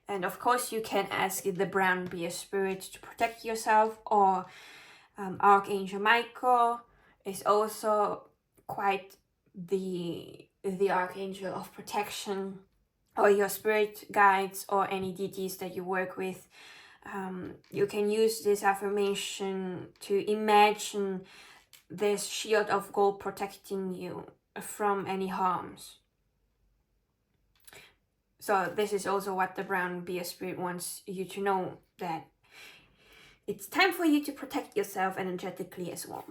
And of course you can ask the brown bear spirit to protect yourself, or Archangel Michael is also quite the archangel of protection, or your spirit guides or any deities that you work with. You can use this affirmation to imagine this shield of gold protecting you from any harms. So this is also what the brown bear spirit wants you to know, that it's time for you to protect yourself energetically as well.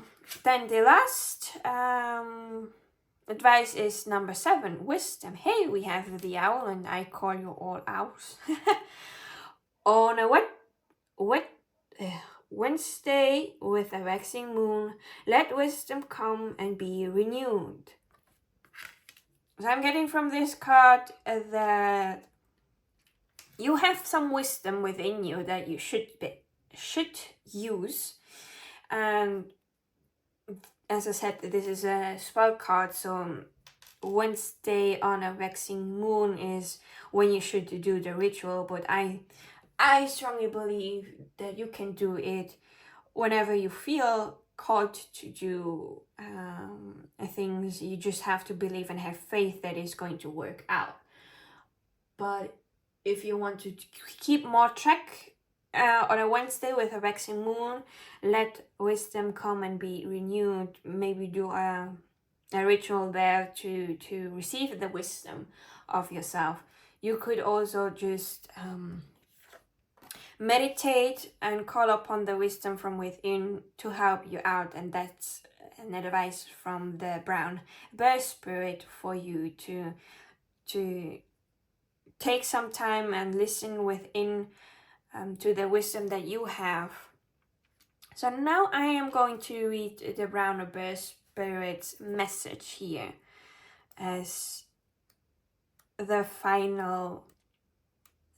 Then the last advice is number 7, wisdom. Hey, we have the owl, and I call you all owls. On a Wednesday with a waxing moon, let wisdom come and be renewed. So I'm getting from this card that you have some wisdom within you that you should use. And as I said, this is a spell card, so Wednesday on a waxing moon is when you should do the ritual, but I strongly believe that you can do it whenever you feel called to do things. You just have to believe and have faith that it's going to work out. But if you want to keep more track on a Wednesday with a waxing moon, let wisdom come and be renewed. Maybe do a ritual there to receive the wisdom of yourself. You could also just meditate and call upon the wisdom from within to help you out, and that's an advice from the brown bear spirit for you to take some time and listen within to the wisdom that you have. So now I am going to read the brown bear spirit's message here as the final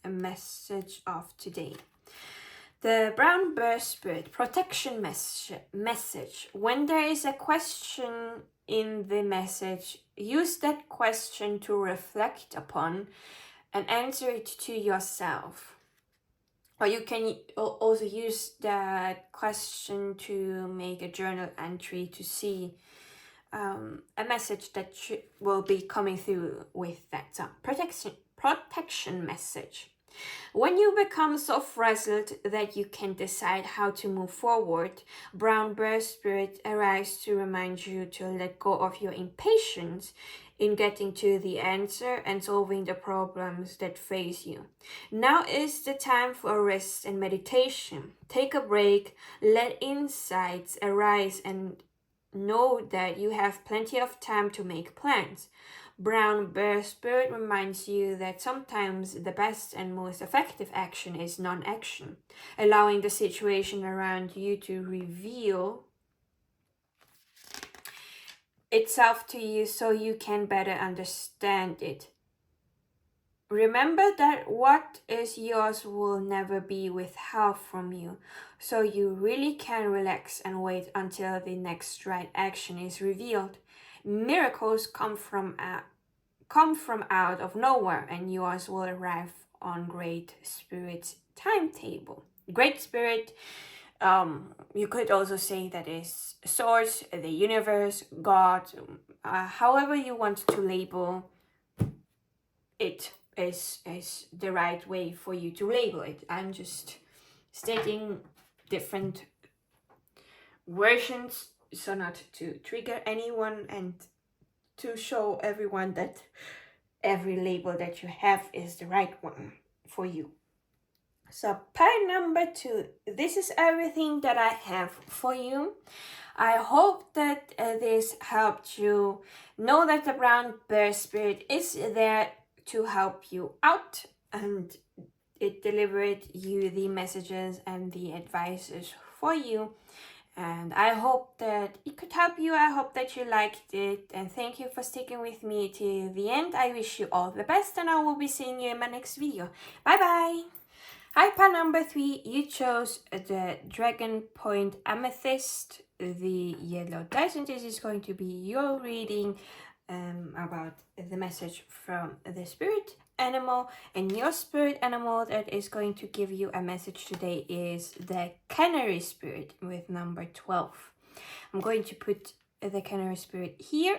message of today. The brown bear spirit protection message. When there is a question in the message, use that question to reflect upon and answer it to yourself. Or you can also use that question to make a journal entry to see a message that will be coming through with that. So protection message. When you become so frazzled that you can't decide how to move forward, brown bear spirit arrives to remind you to let go of your impatience in getting to the answer and solving the problems that face you. Now is the time for rest and meditation. Take a break, let insights arise, and know that you have plenty of time to make plans. Brown bear spirit reminds you that sometimes the best and most effective action is non-action, allowing the situation around you to reveal itself to you so you can better understand it. Remember that what is yours will never be withheld from you, so you really can relax and wait until the next right action is revealed. Miracles come from out of nowhere, and yours will arrive on Great Spirit's timetable. Great Spirit, you could also say that is Source, the universe, God, however you want to label it is the right way for you to label it. I'm just stating different versions so not to trigger anyone and to show everyone that every label that you have is the right one for you. So pile number 2, this is everything that I have for you. I hope that this helped you know that the brown bear spirit is there to help you out, and it delivered you the messages and the advices for you. And I hope that it could help you. I hope that you liked it. And thank you for sticking with me till the end. I wish you all the best, and I will be seeing you in my next video. Bye bye. Hi, pile number 3. You chose the Dragon Point Amethyst, the yellow dice, and this is going to be your reading about the message from the spirit animal. And your spirit animal that is going to give you a message today is the Canary Spirit with number 12. I'm going to put the Canary Spirit here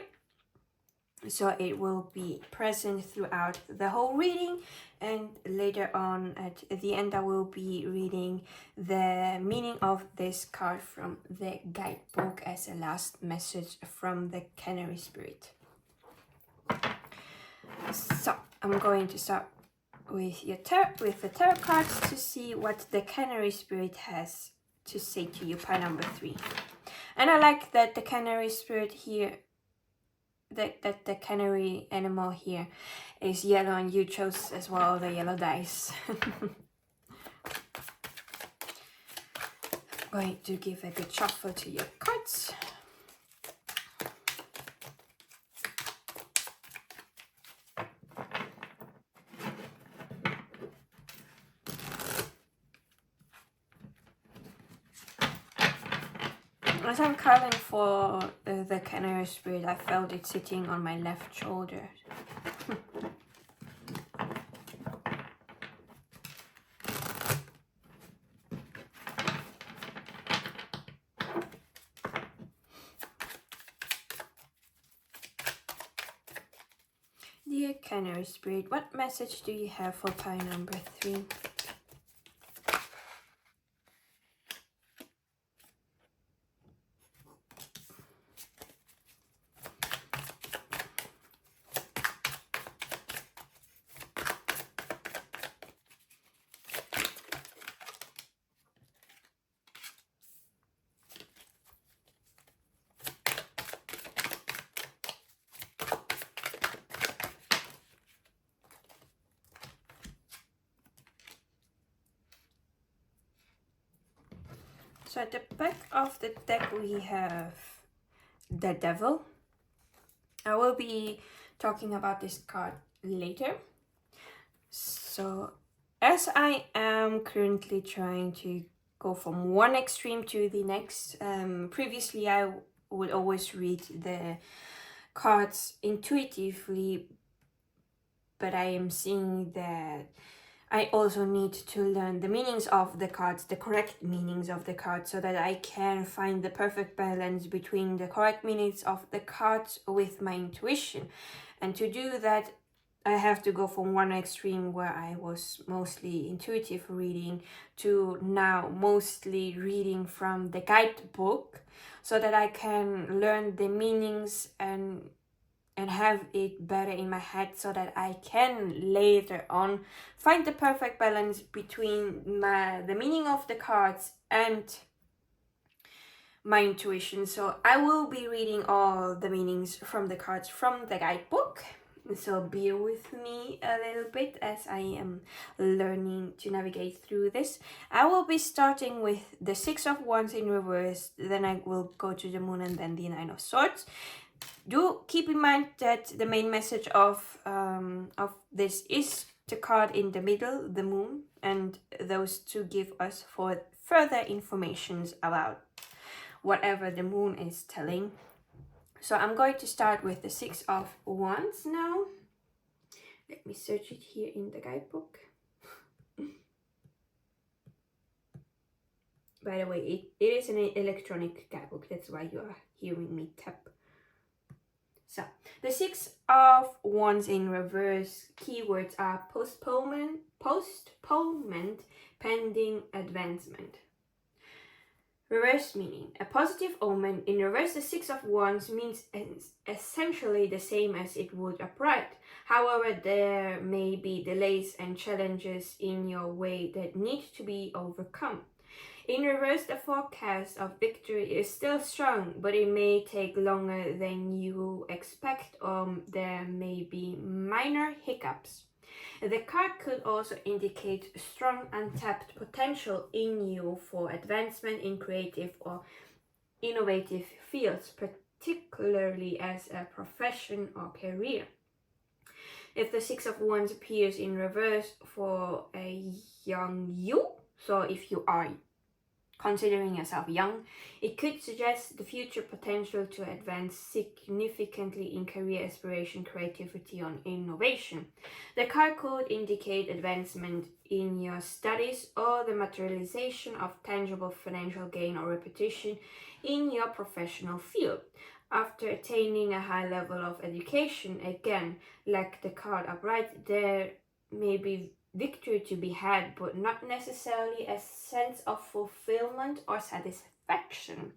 so it will be present throughout the whole reading, and later on at the end I will be reading the meaning of this card from the guidebook as a last message from the Canary Spirit. So I'm going to start with the tarot cards to see what the Canary Spirit has to say to you, pile number 3. And I like that the Canary Spirit here, that the canary animal here is yellow, and you chose as well the yellow dice. I'm going to give a good shuffle to your cards. As I'm calling for the Canary Spirit, I felt it sitting on my left shoulder. Dear Canary Spirit, what message do you have for pile number 3? So at the back of the deck we have the Devil. I will be talking about this card later. So as I am currently trying to go from one extreme to the next, previously I would always read the cards intuitively, but I am seeing that I also need to learn the meanings of the cards, the correct meanings of the cards, so that I can find the perfect balance between the correct meanings of the cards with my intuition. And to do that, I have to go from one extreme where I was mostly intuitive reading to now mostly reading from the guidebook, so that I can learn the meanings and have it better in my head, so that I can later on find the perfect balance between the meaning of the cards and my intuition. So I will be reading all the meanings from the cards from the guidebook. So bear with me a little bit as I am learning to navigate through this. I will be starting with the Six of Wands in reverse, then I will go to the Moon and then the Nine of Swords. Do keep in mind that the main message of this is the card in the middle, the Moon, and those two give us for further informations about whatever the Moon is telling. So I'm going to start with the Six of Wands now. Let me search it here in the guidebook. By the way, it is an electronic guidebook, that's why you are hearing me tap. So, the Six of Wands in reverse keywords are postponement, pending advancement. Reverse meaning. A positive omen. In reverse, the Six of Wands means essentially the same as it would upright. However, there may be delays and challenges in your way that need to be overcome. In reverse, the forecast of victory is still strong, but it may take longer than you expect, or there may be minor hiccups. The card could also indicate strong untapped potential in you for advancement in creative or innovative fields, particularly as a profession or career. If the Six of Wands appears in reverse for a young you, so if you are considering yourself young, it could suggest the future potential to advance significantly in career aspiration, creativity, or innovation. The card could indicate advancement in your studies or the materialization of tangible financial gain or reputation in your professional field. After attaining a high level of education, again, like the card upright, there may be victory to be had, but not necessarily a sense of fulfillment or satisfaction.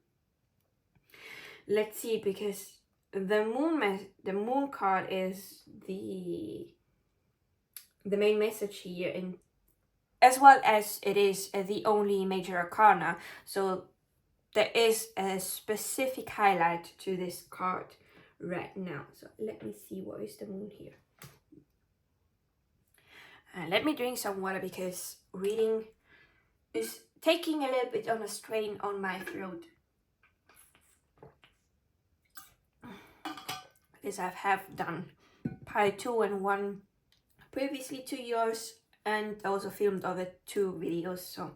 Let's see, because the moon card is the main message here, and as well as it is the only major arcana, so there is a specific highlight to this card right now. So let me see, what is the moon here? Let me drink some water because reading is taking a little bit on a strain on my throat. This I have done part 2 and 1 previously to yours, and also filmed other 2 videos, so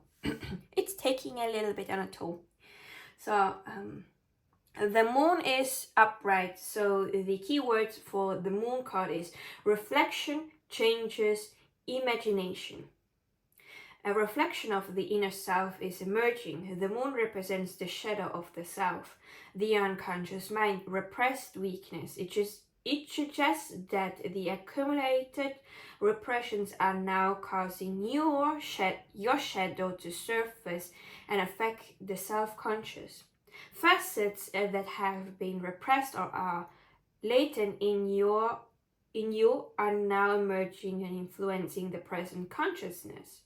it's taking a little bit on a toll. So the moon is upright, so the keywords for the moon card is reflection, changes, imagination. A reflection of the inner self is emerging. The moon represents the shadow of the self, the unconscious mind, repressed weakness. It suggests that the accumulated repressions are now causing your shadow to surface and affect the self-conscious. Facets that have been repressed or are latent in you are now emerging and influencing the present consciousness.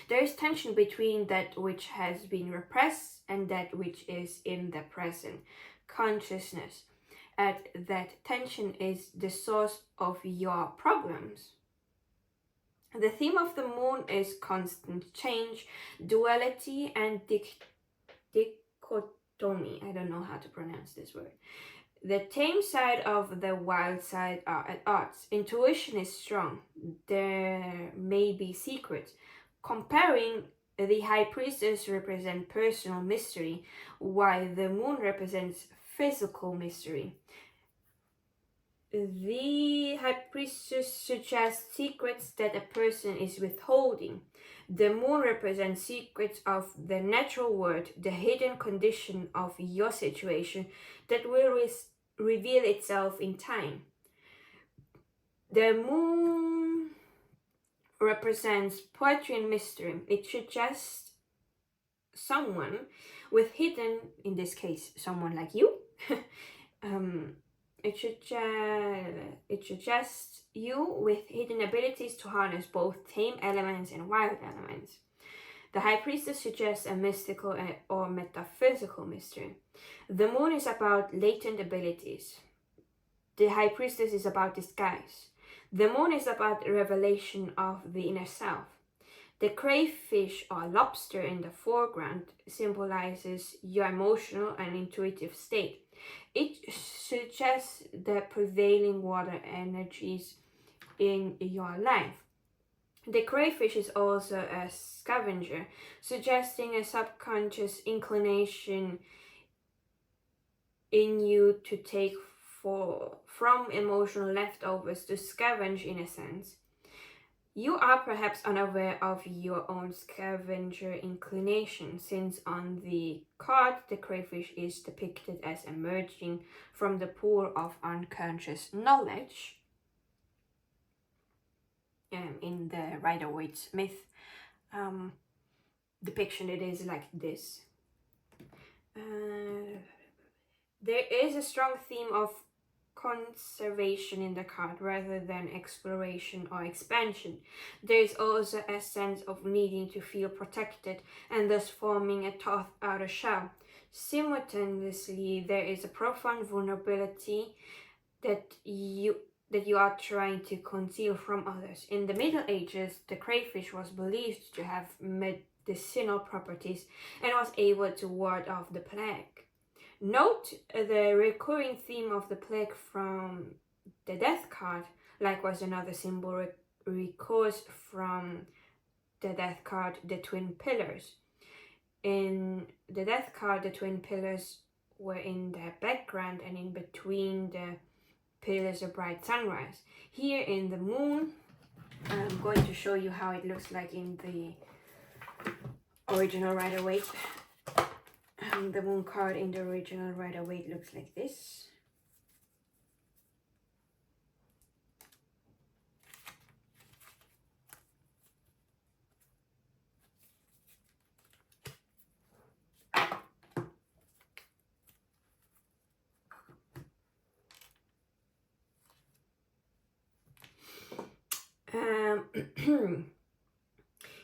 There is tension between that which has been repressed and that which is in the present consciousness. And that tension is the source of your problems. The theme of the moon is constant change, duality, and dichotomy. I don't know how to pronounce this word. The tame side of the wild side are at odds. Intuition is strong. There may be secrets. Comparing, the High Priestess represents personal mystery, while the Moon represents physical mystery. The High Priestess suggests secrets that a person is withholding. The Moon represents secrets of the natural world, the hidden condition of your situation that will reveal itself in time. The Moon represents poetry and mystery. It suggests someone with hidden, in this case, someone like you. It suggests you with hidden abilities to harness both tame elements and wild elements. The High Priestess suggests a mystical or metaphysical mystery. The Moon is about latent abilities. The High Priestess is about disguise. The Moon is about revelation of the inner self. The crayfish or lobster in the foreground symbolizes your emotional and intuitive state. It suggests the prevailing water energies in your life. The crayfish is also a scavenger, suggesting a subconscious inclination in you to take from emotional leftovers, to scavenge in a sense. You are perhaps unaware of your own scavenger inclination, since on the card the crayfish is depicted as emerging from the pool of unconscious knowledge. In the Rider-Waite myth depiction, it is like this. There is a strong theme of conservation in the card rather than exploration or expansion. There is also a sense of needing to feel protected and thus forming a tough outer shell. Simultaneously, there is a profound vulnerability that you are trying to conceal from others. In the Middle Ages, the crayfish was believed to have medicinal properties and was able to ward off the plague. Note the recurring theme of the plague from the Death card. Likewise, another symbol recurs from the Death card, the Twin Pillars. In the Death card, the Twin Pillars were in the background, and in between the pillars a bright sunrise. Here in the Moon, I'm going to show you how it looks like in the original Rider-Waite. The Moon card in the original Rider-Waite looks like this.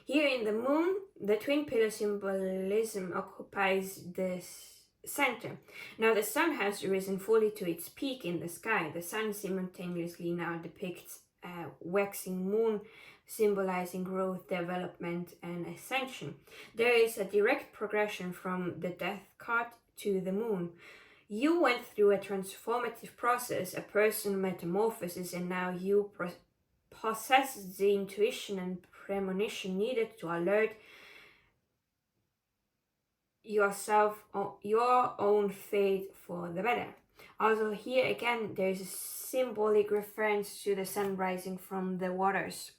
Here in the Moon, the twin pillar symbolism occupies the center. Now the Sun has risen fully to its peak in the sky. The Sun simultaneously now depicts a waxing moon, symbolizing growth, development, and ascension. There is a direct progression from the Death card to the Moon. You went through a transformative process, a personal metamorphosis, and now you possess the intuition and premonition needed to alert yourself your own fate for the better. Also, here again, there is a symbolic reference to the sun rising from the waters.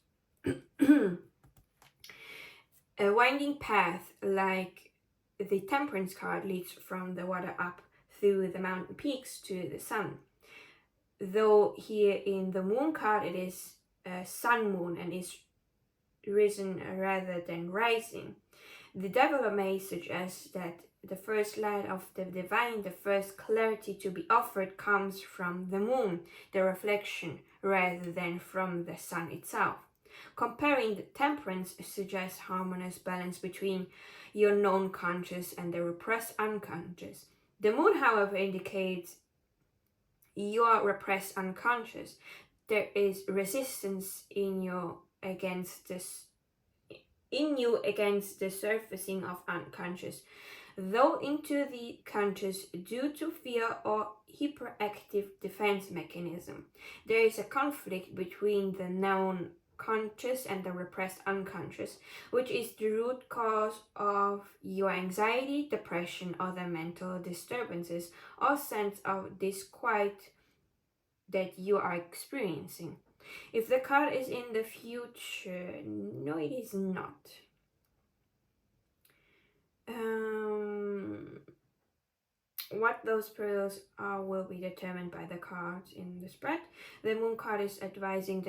A winding path like the Temperance card leads from the water up through the mountain peaks to the sun. Though here in the Moon card it is a sun moon and is risen rather than rising. The Devil may suggest that the first light of the divine, the first clarity to be offered, comes from the moon, the reflection, rather than from the sun itself. Comparing the Temperance suggests harmonious balance between your known conscious and the repressed unconscious. The moon, however, indicates your repressed unconscious. There is resistance in you against this in you against the surfacing of unconscious, though into the conscious due to fear or hyperactive defense mechanism. There is a conflict between the known conscious and the repressed unconscious, which is the root cause of your anxiety, depression, other mental disturbances, or sense of disquiet that you are experiencing. If the card is in the future, no, it is not. What those perils are will be determined by the cards in the spread. The moon card is advising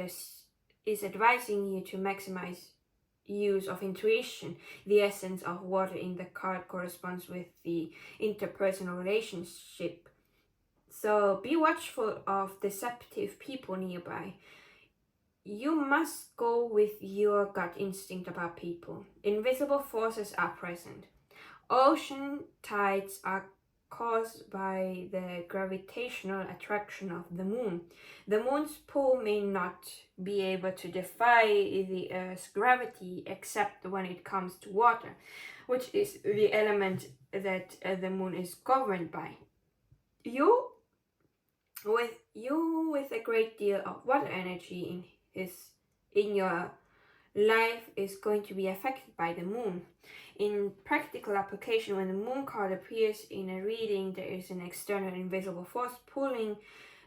you to maximize use of intuition. The essence of water in the card corresponds with the interpersonal relationship. So be watchful of deceptive people nearby. You must go with your gut instinct about people. Invisible forces are present. Ocean tides are caused by the gravitational attraction of the moon. The moon's pull may not be able to defy the Earth's gravity except when it comes to water, which is the element that the moon is governed by. You with a great deal of water energy in your life is going to be affected by the moon. In practical application, when the moon card appears in a reading, there is an external invisible force pulling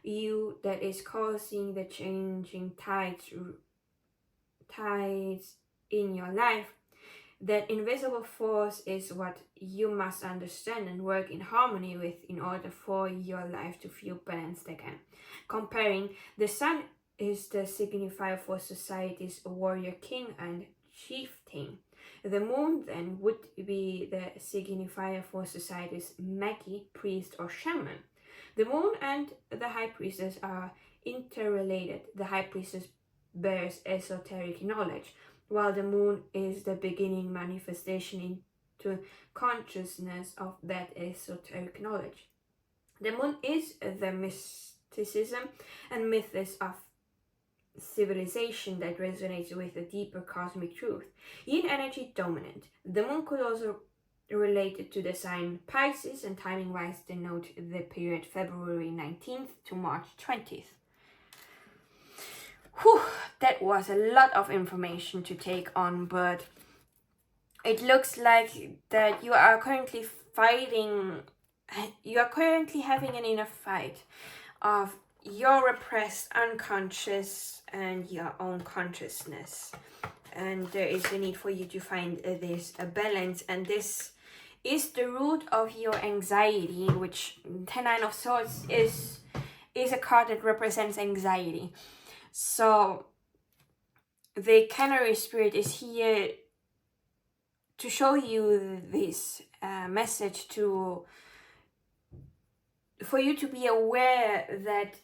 you that is causing the changing tides in your life. That invisible force is what you must understand and work in harmony with in order for your life to feel balanced again. Comparing, the sun is the signifier for society's warrior king and chieftain. The moon then would be the signifier for society's magi, priest or shaman. The moon and the high priestess are interrelated. The high priestess bears esoteric knowledge, while the moon is the beginning manifestation into consciousness of that esoteric knowledge. The moon is the mysticism and myths of civilization that resonates with a deeper cosmic truth. Yin energy dominant. The moon could also relate to the sign Pisces and timing wise denote the period February 19th to March 20th. Whew, that was a lot of information to take on, but it looks like that you are currently having an inner fight of your repressed unconscious and your own consciousness, and there is a need for you to find this balance, and this is the root of your anxiety, which the Nine of Swords is a card that represents anxiety. So the Canary Spirit is here to show you this message for you to be aware that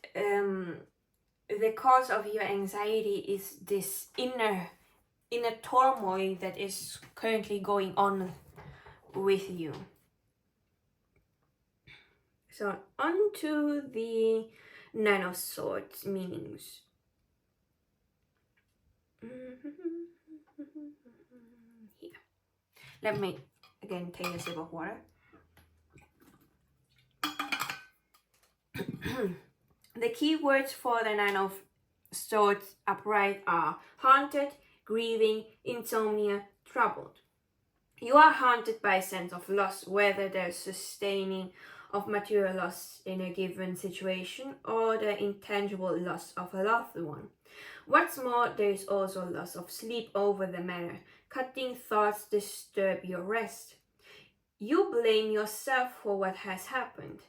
the cause of your anxiety is this inner turmoil that is currently going on with you. So on to the Nine of Swords meanings. Here. Let me again take a sip of water. The key words for the Nine of Swords upright are haunted, grieving, insomnia, troubled. You are haunted by a sense of loss, whether there's sustaining of material loss in a given situation or the intangible loss of a loved one. What's more, there is also loss of sleep over the matter. Cutting thoughts disturb your rest. You blame yourself for what has happened.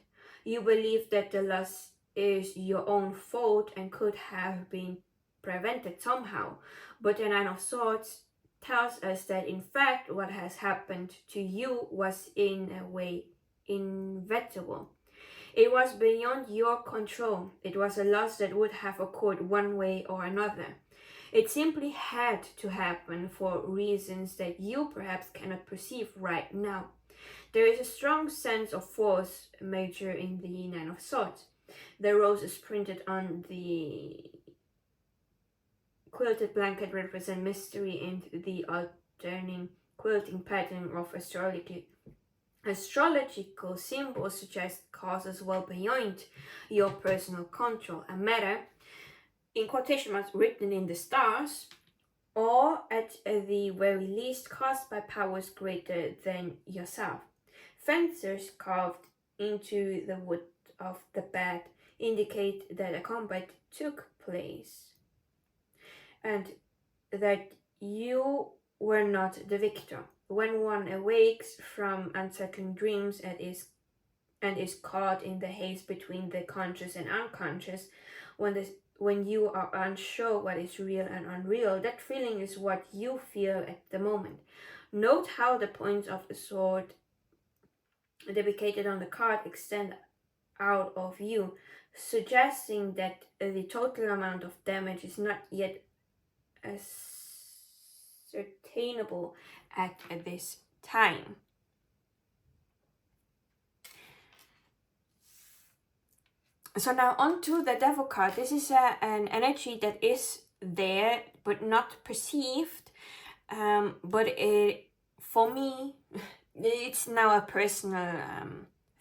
You believe that the loss is your own fault and could have been prevented somehow. But the Nine of Swords tells us that in fact what has happened to you was in a way inevitable. It was beyond your control. It was a loss that would have occurred one way or another. It simply had to happen for reasons that you perhaps cannot perceive right now. There is a strong sense of force major in the Nine of Swords. The rose is printed on the quilted blanket represent mystery and the patterning, quilting pattern of astrological symbols suggest causes well beyond your personal control, a matter, in quotation marks, written in the stars, or at the very least caused by powers greater than yourself. Fences carved into the wood of the bed indicate that a combat took place and that you were not the victor. When one awakes from unsettling dreams and is caught in the haze between the conscious and unconscious, when you are unsure what is real and unreal, that feeling is what you feel at the moment. Note how the points of the sword depicted on the card extend out of you, suggesting that the total amount of damage is not yet ascertainable at this time. So now on to the Devil card. This is an energy that is there but not perceived, but for me it's now a personal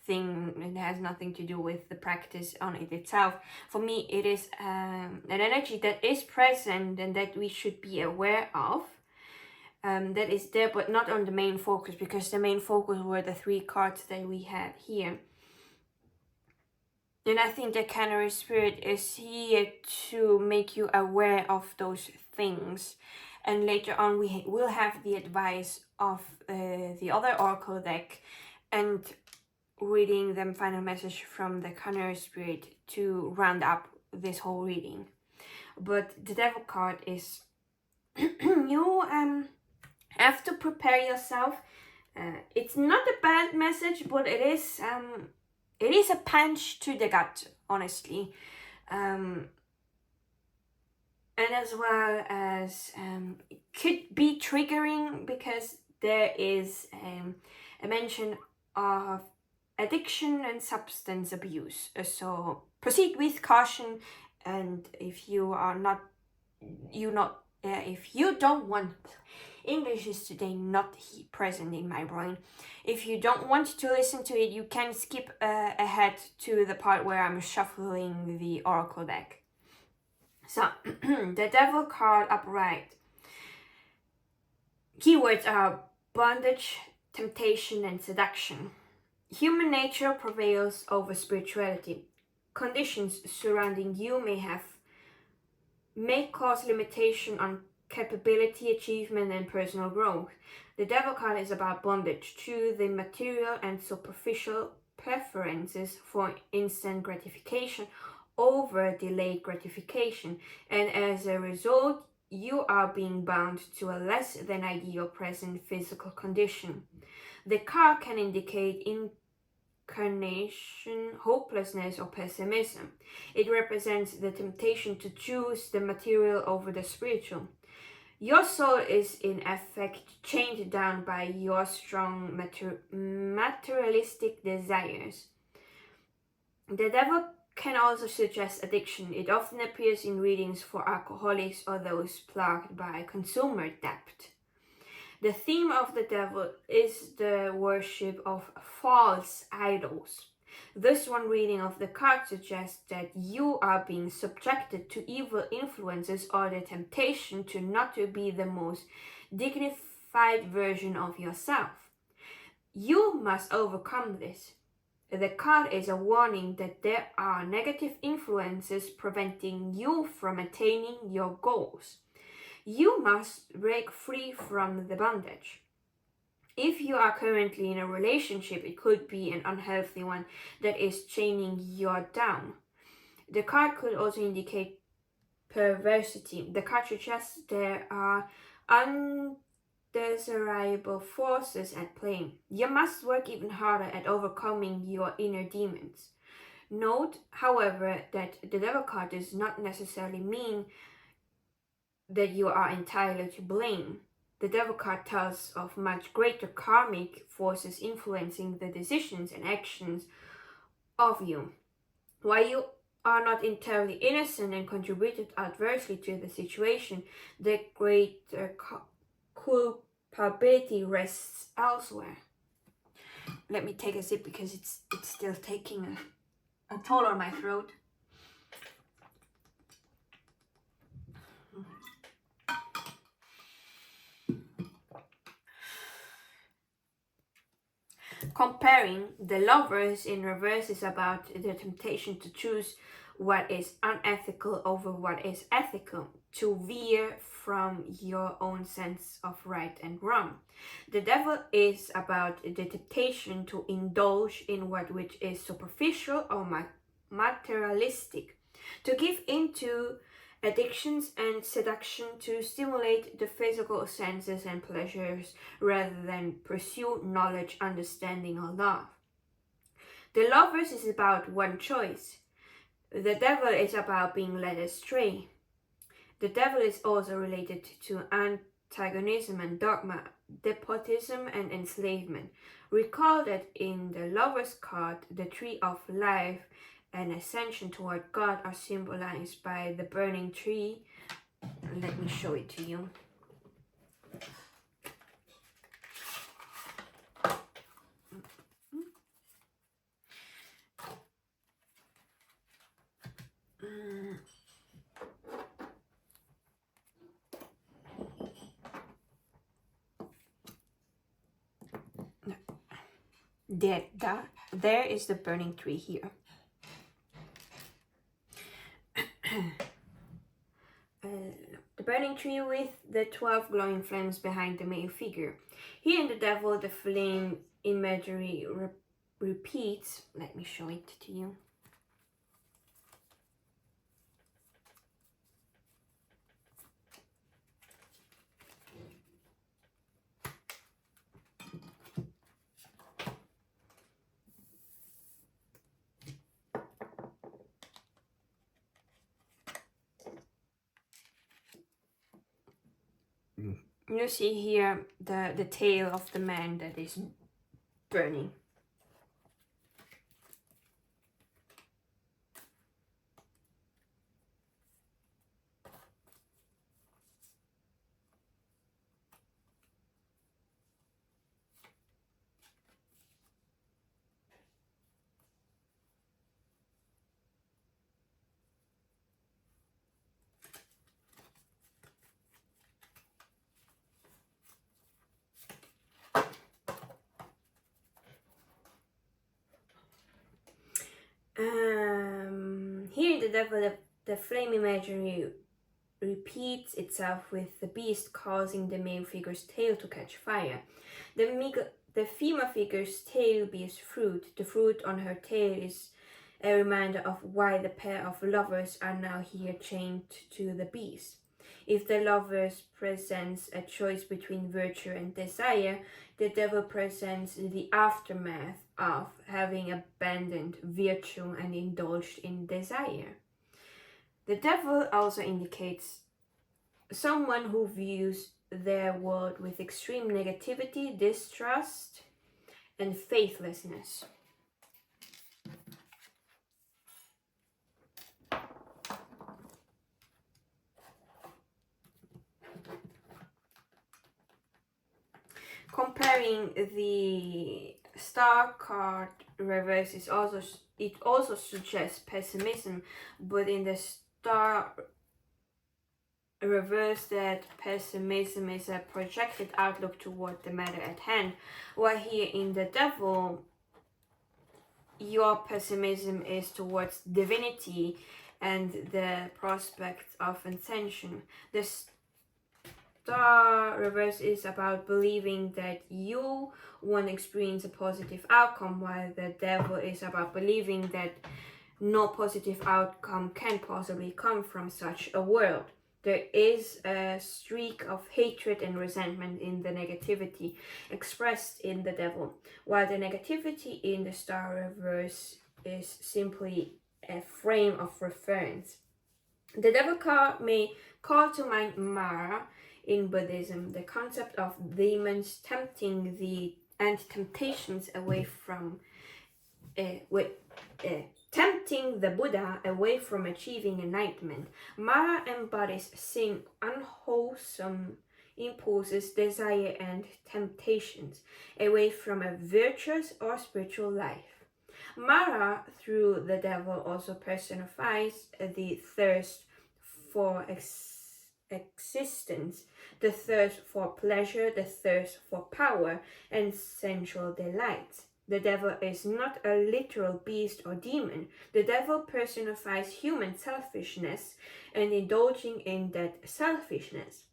thing. It has nothing to do with the practice on it itself. For me it is an energy that is present and that we should be aware of, that is there but not on the main focus, because the main focus were the 3 cards that we had here. And I think the Canary Spirit is here to make you aware of those things. And later on we will have the advice of the other Oracle deck and reading the final message from the Canary Spirit to round up this whole reading. But the Devil card is you have to prepare yourself. It's not a bad message, but it is a punch to the gut, honestly. And as well as it could be triggering, because there is a mention of addiction and substance abuse. So proceed with caution, and if you don't want, English is today not present in my brain. If you don't want to listen to it, you can skip ahead to the part where I'm shuffling the Oracle deck. So, the Devil card upright. Keywords are bondage, temptation, and seduction. Human nature prevails over spirituality. Conditions surrounding you may cause limitation on capability, achievement, and personal growth. The Devil card is about bondage to the material and superficial preferences for instant gratification over delayed gratification, and as a result, you are being bound to a less than ideal present physical condition. The card can indicate incarnation, hopelessness, or pessimism. It represents the temptation to choose the material over the spiritual. Your soul is in effect chained down by your strong materialistic desires. The Devil can also suggest addiction. It often appears in readings for alcoholics or those plagued by consumer debt. The theme of the Devil is the worship of false idols. Thus, one reading of the card suggests that you are being subjected to evil influences or the temptation to not to be the most dignified version of yourself. You must overcome this. The card is a warning that there are negative influences preventing you from attaining your goals. You must break free from the bondage. If you are currently in a relationship, it could be an unhealthy one that is chaining you down. The card could also indicate perversity. The card suggests there are undesirable forces at play. You must work even harder at overcoming your inner demons. Note, however, that the Devil card does not necessarily mean that you are entirely to blame. The Devil card tells of much greater karmic forces influencing the decisions and actions of you. While you are not entirely innocent and contributed adversely to the situation, the greater culpability rests elsewhere. Let me take a sip because it's still taking a toll on my throat. Comparing, the Lovers in reverse is about the temptation to choose what is unethical over what is ethical, to veer from your own sense of right and wrong. The Devil is about the temptation to indulge in which is superficial or materialistic, to give into addictions and seduction, to stimulate the physical senses and pleasures rather than pursue knowledge, understanding, or love. The Lovers is about one choice. The Devil is about being led astray. The Devil is also related to antagonism and dogma, despotism and enslavement. Recall that in the Lovers card, the tree of life and ascension toward God are symbolized by the burning tree. Let me show it to you. There is the burning tree here. The burning tree with the 12 glowing flames behind the male figure. Here in the Devil, the flame imagery repeats. Let me show it to you. You see here the tail of the man that is burning. Here the Devil, the flame imagery repeats itself with the beast causing the male figure's tail to catch fire. The female figure's tail bears fruit. The fruit on her tail is a reminder of why the pair of lovers are now here chained to the beast. If the Lovers presents a choice between virtue and desire, the Devil presents the aftermath of having abandoned virtue and indulged in desire. The Devil also indicates someone who views their world with extreme negativity, distrust, and faithlessness. Comparing, the Star card reverse is also suggests pessimism, but in the Star reverse, that pessimism is a projected outlook toward the matter at hand, while here in the Devil, your pessimism is towards divinity and the prospect of ascension. The Star reverse is about believing that you won't experience a positive outcome, while the Devil is about believing that no positive outcome can possibly come from such a world. There is a streak of hatred and resentment in the negativity expressed in the Devil, while the negativity in the Star reverse is simply a frame of reference. The Devil card may call to mind Mara in Buddhism, the concept of demons tempting temptations away from tempting the Buddha away from achieving enlightenment. Mara embodies sin, unwholesome impulses, desire, and temptations away from a virtuous or spiritual life. Mara, through the devil, also personifies the thirst for existence, the thirst for pleasure, the thirst for power, and sensual delights. The devil is not a literal beast or demon. The devil personifies human selfishness and indulging in that selfishness.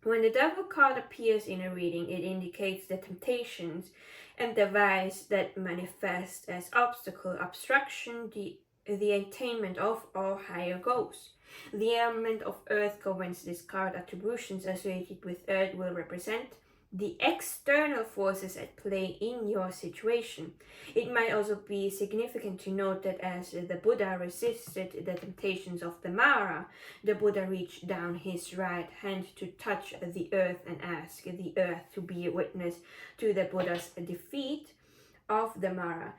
When the devil card appears in a reading, it indicates the temptations and the vice that manifest as obstacle, obstruction, the attainment of or higher goals. The element of earth governs this card. Attributions associated with earth will represent the external forces at play in your situation. It might also be significant to note that as the Buddha resisted the temptations of the Mara, the Buddha reached down his right hand to touch the earth and ask the earth to be a witness to the Buddha's defeat of the Mara,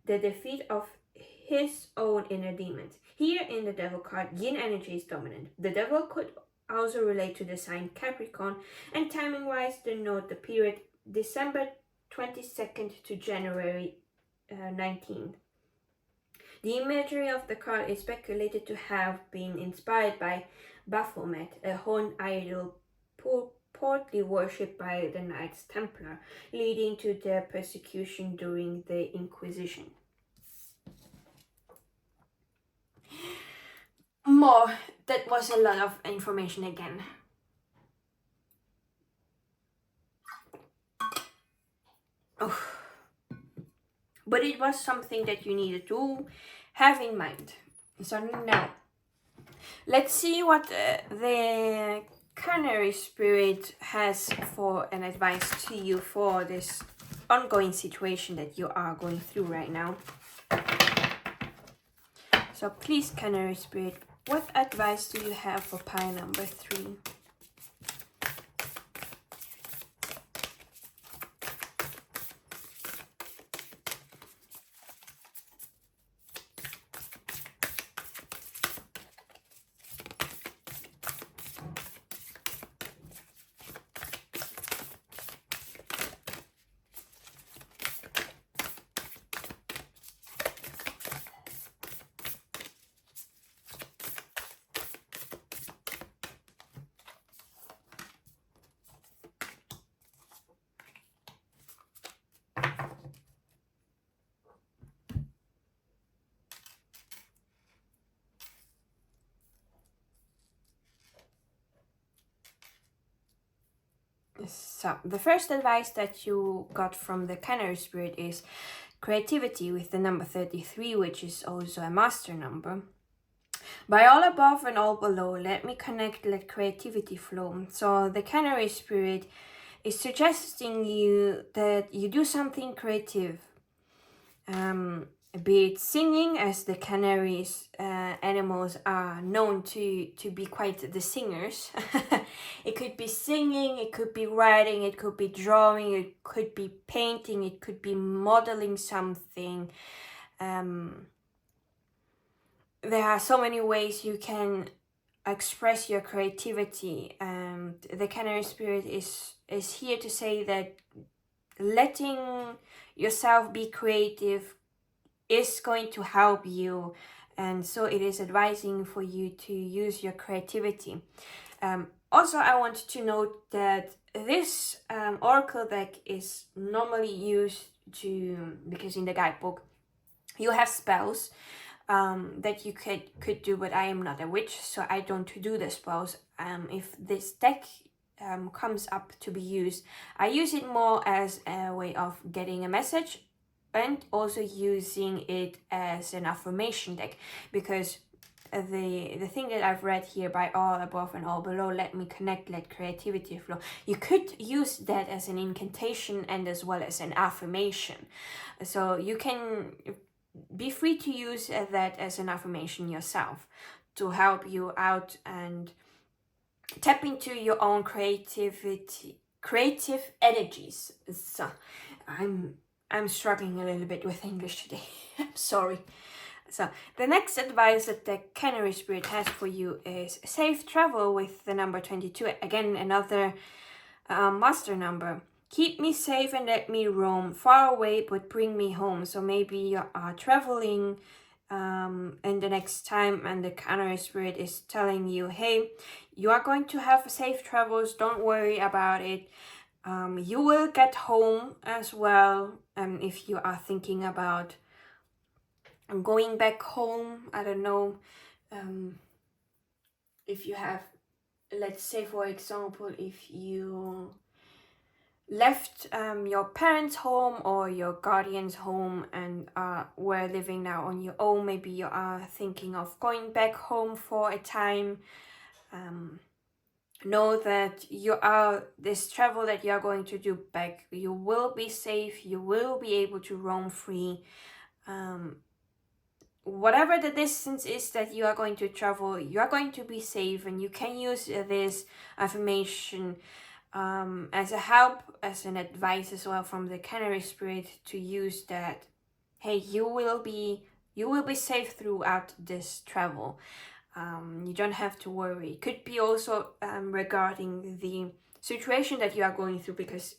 the defeat of his own inner demons. Here in the devil card, yin energy is dominant. The devil could also relate to the sign Capricorn, and timing-wise, denote the period December 22nd to January 19th. The imagery of the card is speculated to have been inspired by Baphomet, a horned idol purportedly worshipped by the Knights Templar, leading to their persecution during the Inquisition. That was a lot of information again. Oh. But it was something that you needed to have in mind. So now, let's see what the Canary Spirit has for an advice to you for this ongoing situation that you are going through right now. So please, Canary Spirit, what advice do you have for pile number 3? So, the first advice that you got from the Canary Spirit is creativity with the number 33, which is also a master number. By all above and all below, let me connect, let creativity flow. So, the Canary Spirit is suggesting you that you do something creative. Be it singing, as the canaries animals are known to be quite the singers. It could be singing, it could be writing, it could be drawing, it could be painting, it could be modeling something. There are so many ways you can express your creativity. The Canary Spirit is here to say that letting yourself be creative is going to help you, and so it is advising for you to use your creativity. Also, I want to note that this oracle deck is normally used because in the guidebook you have spells that you could do, but I am not a witch, so I don't do the spells. If this deck comes up to be used, I use it more as a way of getting a message, and also using it as an affirmation deck, because the thing that I've read here, by all above and all below, let me connect, let creativity flow, you could use that as an incantation and as well as an affirmation. So you can be free to use that as an affirmation yourself to help you out and tap into your own creative energies. So I'm struggling a little bit with English today. I'm sorry. So the next advice that the Canary Spirit has for you is safe travel with the number 22. Again, another master number. Keep me safe and let me roam far away, but bring me home. So maybe you are traveling and the next time, and the Canary Spirit is telling you, hey, you are going to have safe travels, don't worry about it. You will get home as well. If you are thinking about going back home, I don't know, if you have, let's say for example, if you left your parents' home or your guardian's home and were living now on your own, maybe you are thinking of going back home for a time. Know that this travel that you are going to do back, you will be safe, you will be able to roam free. Whatever the distance is that you are going to travel, you are going to be safe, and you can use this affirmation as a help, as an advice as well from the Canary Spirit, to use that, hey, you will be safe throughout this travel. You don't have to worry. It could be also regarding the situation that you are going through, because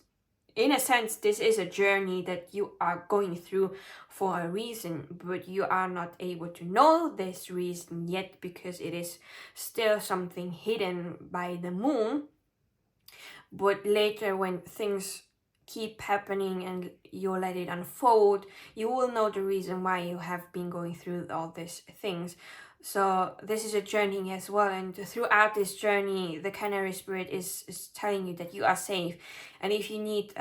in a sense this is a journey that you are going through for a reason, but you are not able to know this reason yet because it is still something hidden by the moon. But later, when things keep happening and you let it unfold, you will know the reason why you have been going through all these things. So this is a journey as well, and throughout this journey the Canary Spirit is telling you that you are safe. And if you need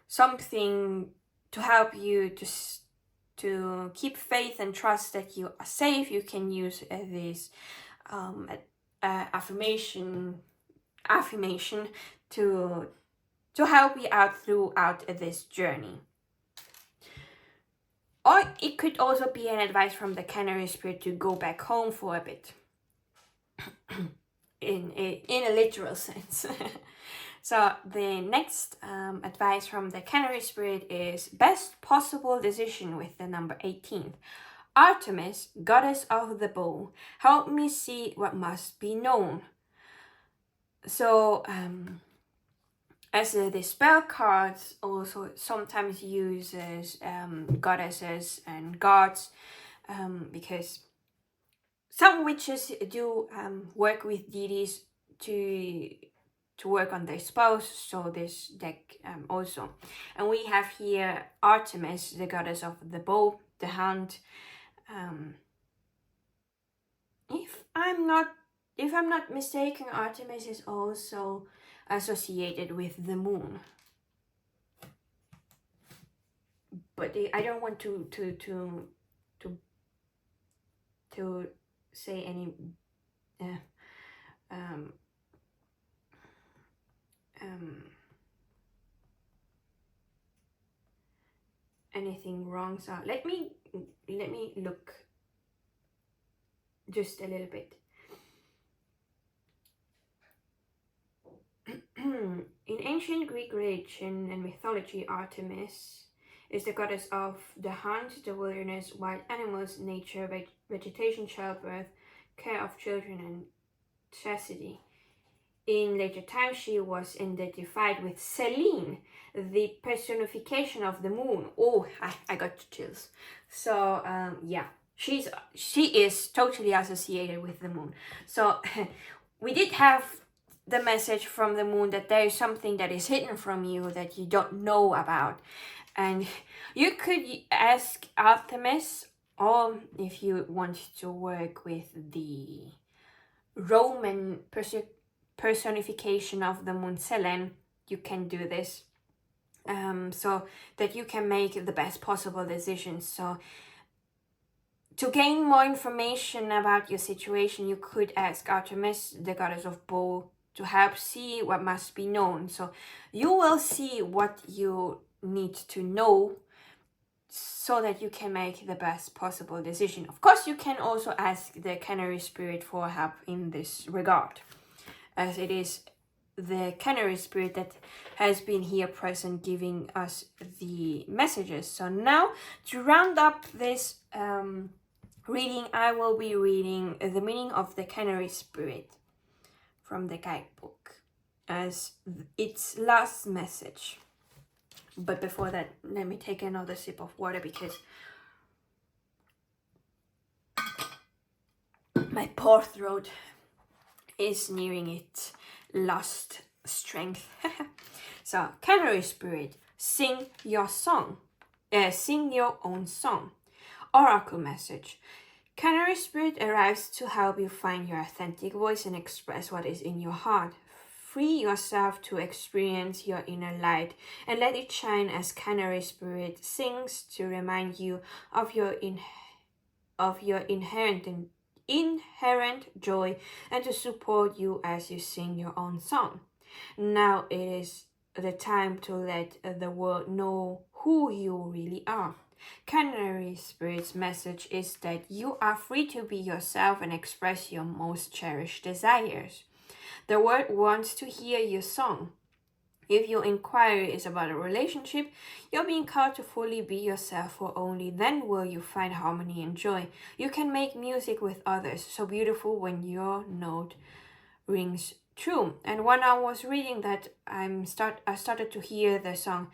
something to help you to keep faith and trust that you are safe, you can use this affirmation to help you out throughout this journey. Or it could also be an advice from the Canary Spirit to go back home for a bit. in a literal sense. So the next advice from the Canary Spirit is best possible decision with the number 18. Artemis, goddess of the bow, help me see what must be known. So as the spell cards also sometimes uses goddesses and gods, because some witches do work with deities to work on their spells, so this deck also. And we have here Artemis, the goddess of the bow, the hunt. If I'm not mistaken, Artemis is also associated with the moon. But I don't want to say any anything wrong. So let me look just a little bit. In ancient Greek religion and mythology, Artemis is the goddess of the hunt, the wilderness, wild animals, nature, vegetation, childbirth, care of children, and chastity. In later times, she was identified with Selene, the personification of the moon. Oh, I got chills. So yeah, she is totally associated with the moon. So we did have the message from the moon that there is something that is hidden from you that you don't know about. And you could ask Artemis, or if you want to work with the Roman personification of the moon, Selene, you can do this, so that you can make the best possible decisions. So to gain more information about your situation, you could ask Artemis, the goddess of bow, to help see what must be known. So you will see what you need to know so that you can make the best possible decision. Of course, you can also ask the Canary Spirit for help in this regard, as it is the Canary Spirit that has been here present giving us the messages. So now, to round up this reading, I will be reading the meaning of the Canary Spirit from the guidebook as its last message. But before that, let me take another sip of water because my poor throat is nearing its last strength. So, Canary Spirit, sing your song. Sing your own song. Oracle message. Canary Spirit arrives to help you find your authentic voice and express what is in your heart. Free yourself to experience your inner light and let it shine as Canary Spirit sings to remind you of your inherent joy and to support you as you sing your own song. Now it is the time to let the world know who you really are. Canary Spirit's message is that you are free to be yourself and express your most cherished desires. The world wants to hear your song. If your inquiry is about a relationship, you're being called to fully be yourself, for only then will you find harmony and joy. You can make music with others, so beautiful when your note rings true. And when I was reading that, I started to hear the song,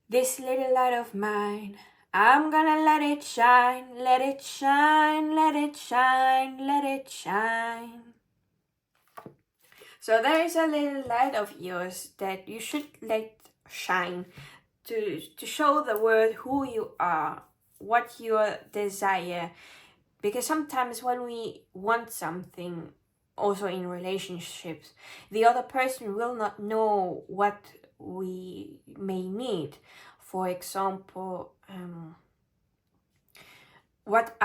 "This little light of mine, I'm gonna let it shine, let it shine, let it shine, let it shine." So there is a little light of yours that you should let shine to show the world who you are, what you desire. Because sometimes when we want something, also in relationships, the other person will not know what we may need. For example, what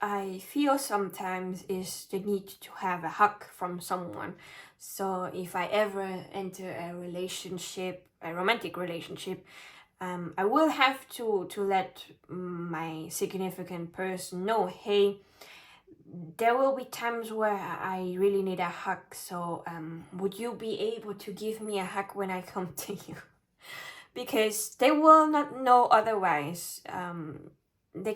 I feel sometimes is the need to have a hug from someone. So if I ever enter a relationship, a romantic relationship, I will have to let my significant person know, hey, there will be times where I really need a hug. So would you be able to give me a hug when I come to you? Because they will not know otherwise. They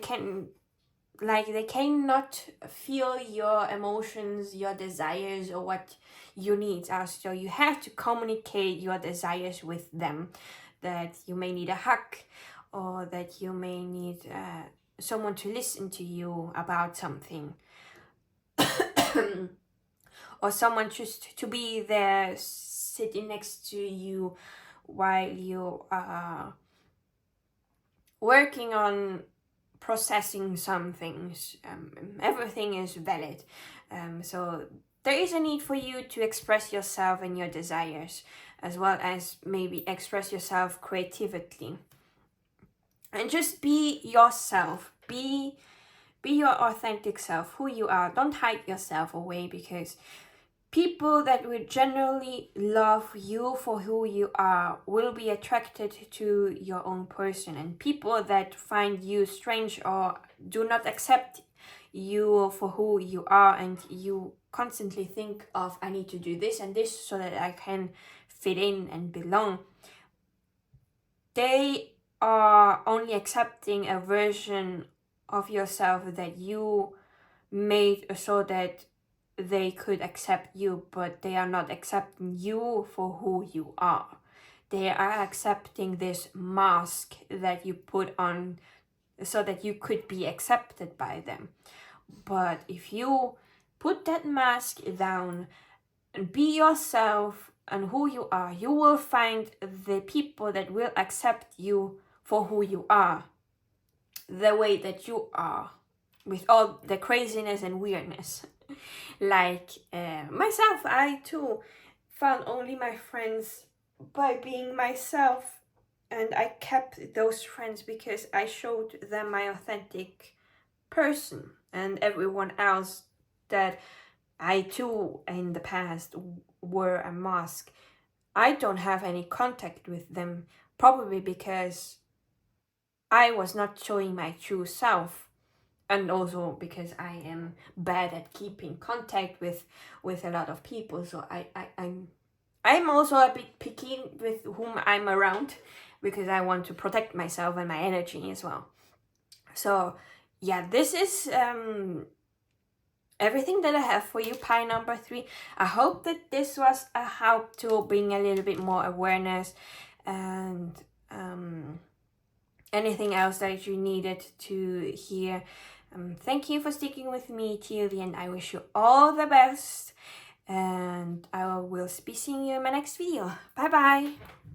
cannot feel your emotions, your desires, or what your needs are. So you have to communicate your desires with them, that you may need a hug, or that you may need someone to listen to you about something, or someone just to be there sitting next to you while you are working on processing some things. Everything is valid. So there is a need for you to express yourself and your desires, as well as maybe express yourself creatively. And just be yourself. Be your authentic self, who you are. Don't hide yourself away, because people that will generally love you for who you are will be attracted to your own person, and people that find you strange or do not accept you for who you are, and you constantly think of, I need to do this and this so that I can fit in and belong, they are only accepting a version of yourself that you made so that they could accept you, but they are not accepting you for who you are. They are accepting this mask that you put on so that you could be accepted by them. But if you put that mask down and be yourself and who you are, you will find the people that will accept you for who you are, the way that you are, with all the craziness and weirdness. Like myself, I too found only my friends by being myself, and I kept those friends because I showed them my authentic person, and everyone else that I too in the past wore a mask, I don't have any contact with them, probably because I was not showing my true self, and also because I am bad at keeping contact with a lot of people. So I'm also a bit picky with whom I'm around, because I want to protect myself and my energy as well. So yeah, this is everything that I have for you, pie number 3. I hope that this was a help to bring a little bit more awareness and anything else that you needed to hear. Thank you for sticking with me till the end. I wish you all the best, and I will be seeing you in my next video. Bye bye.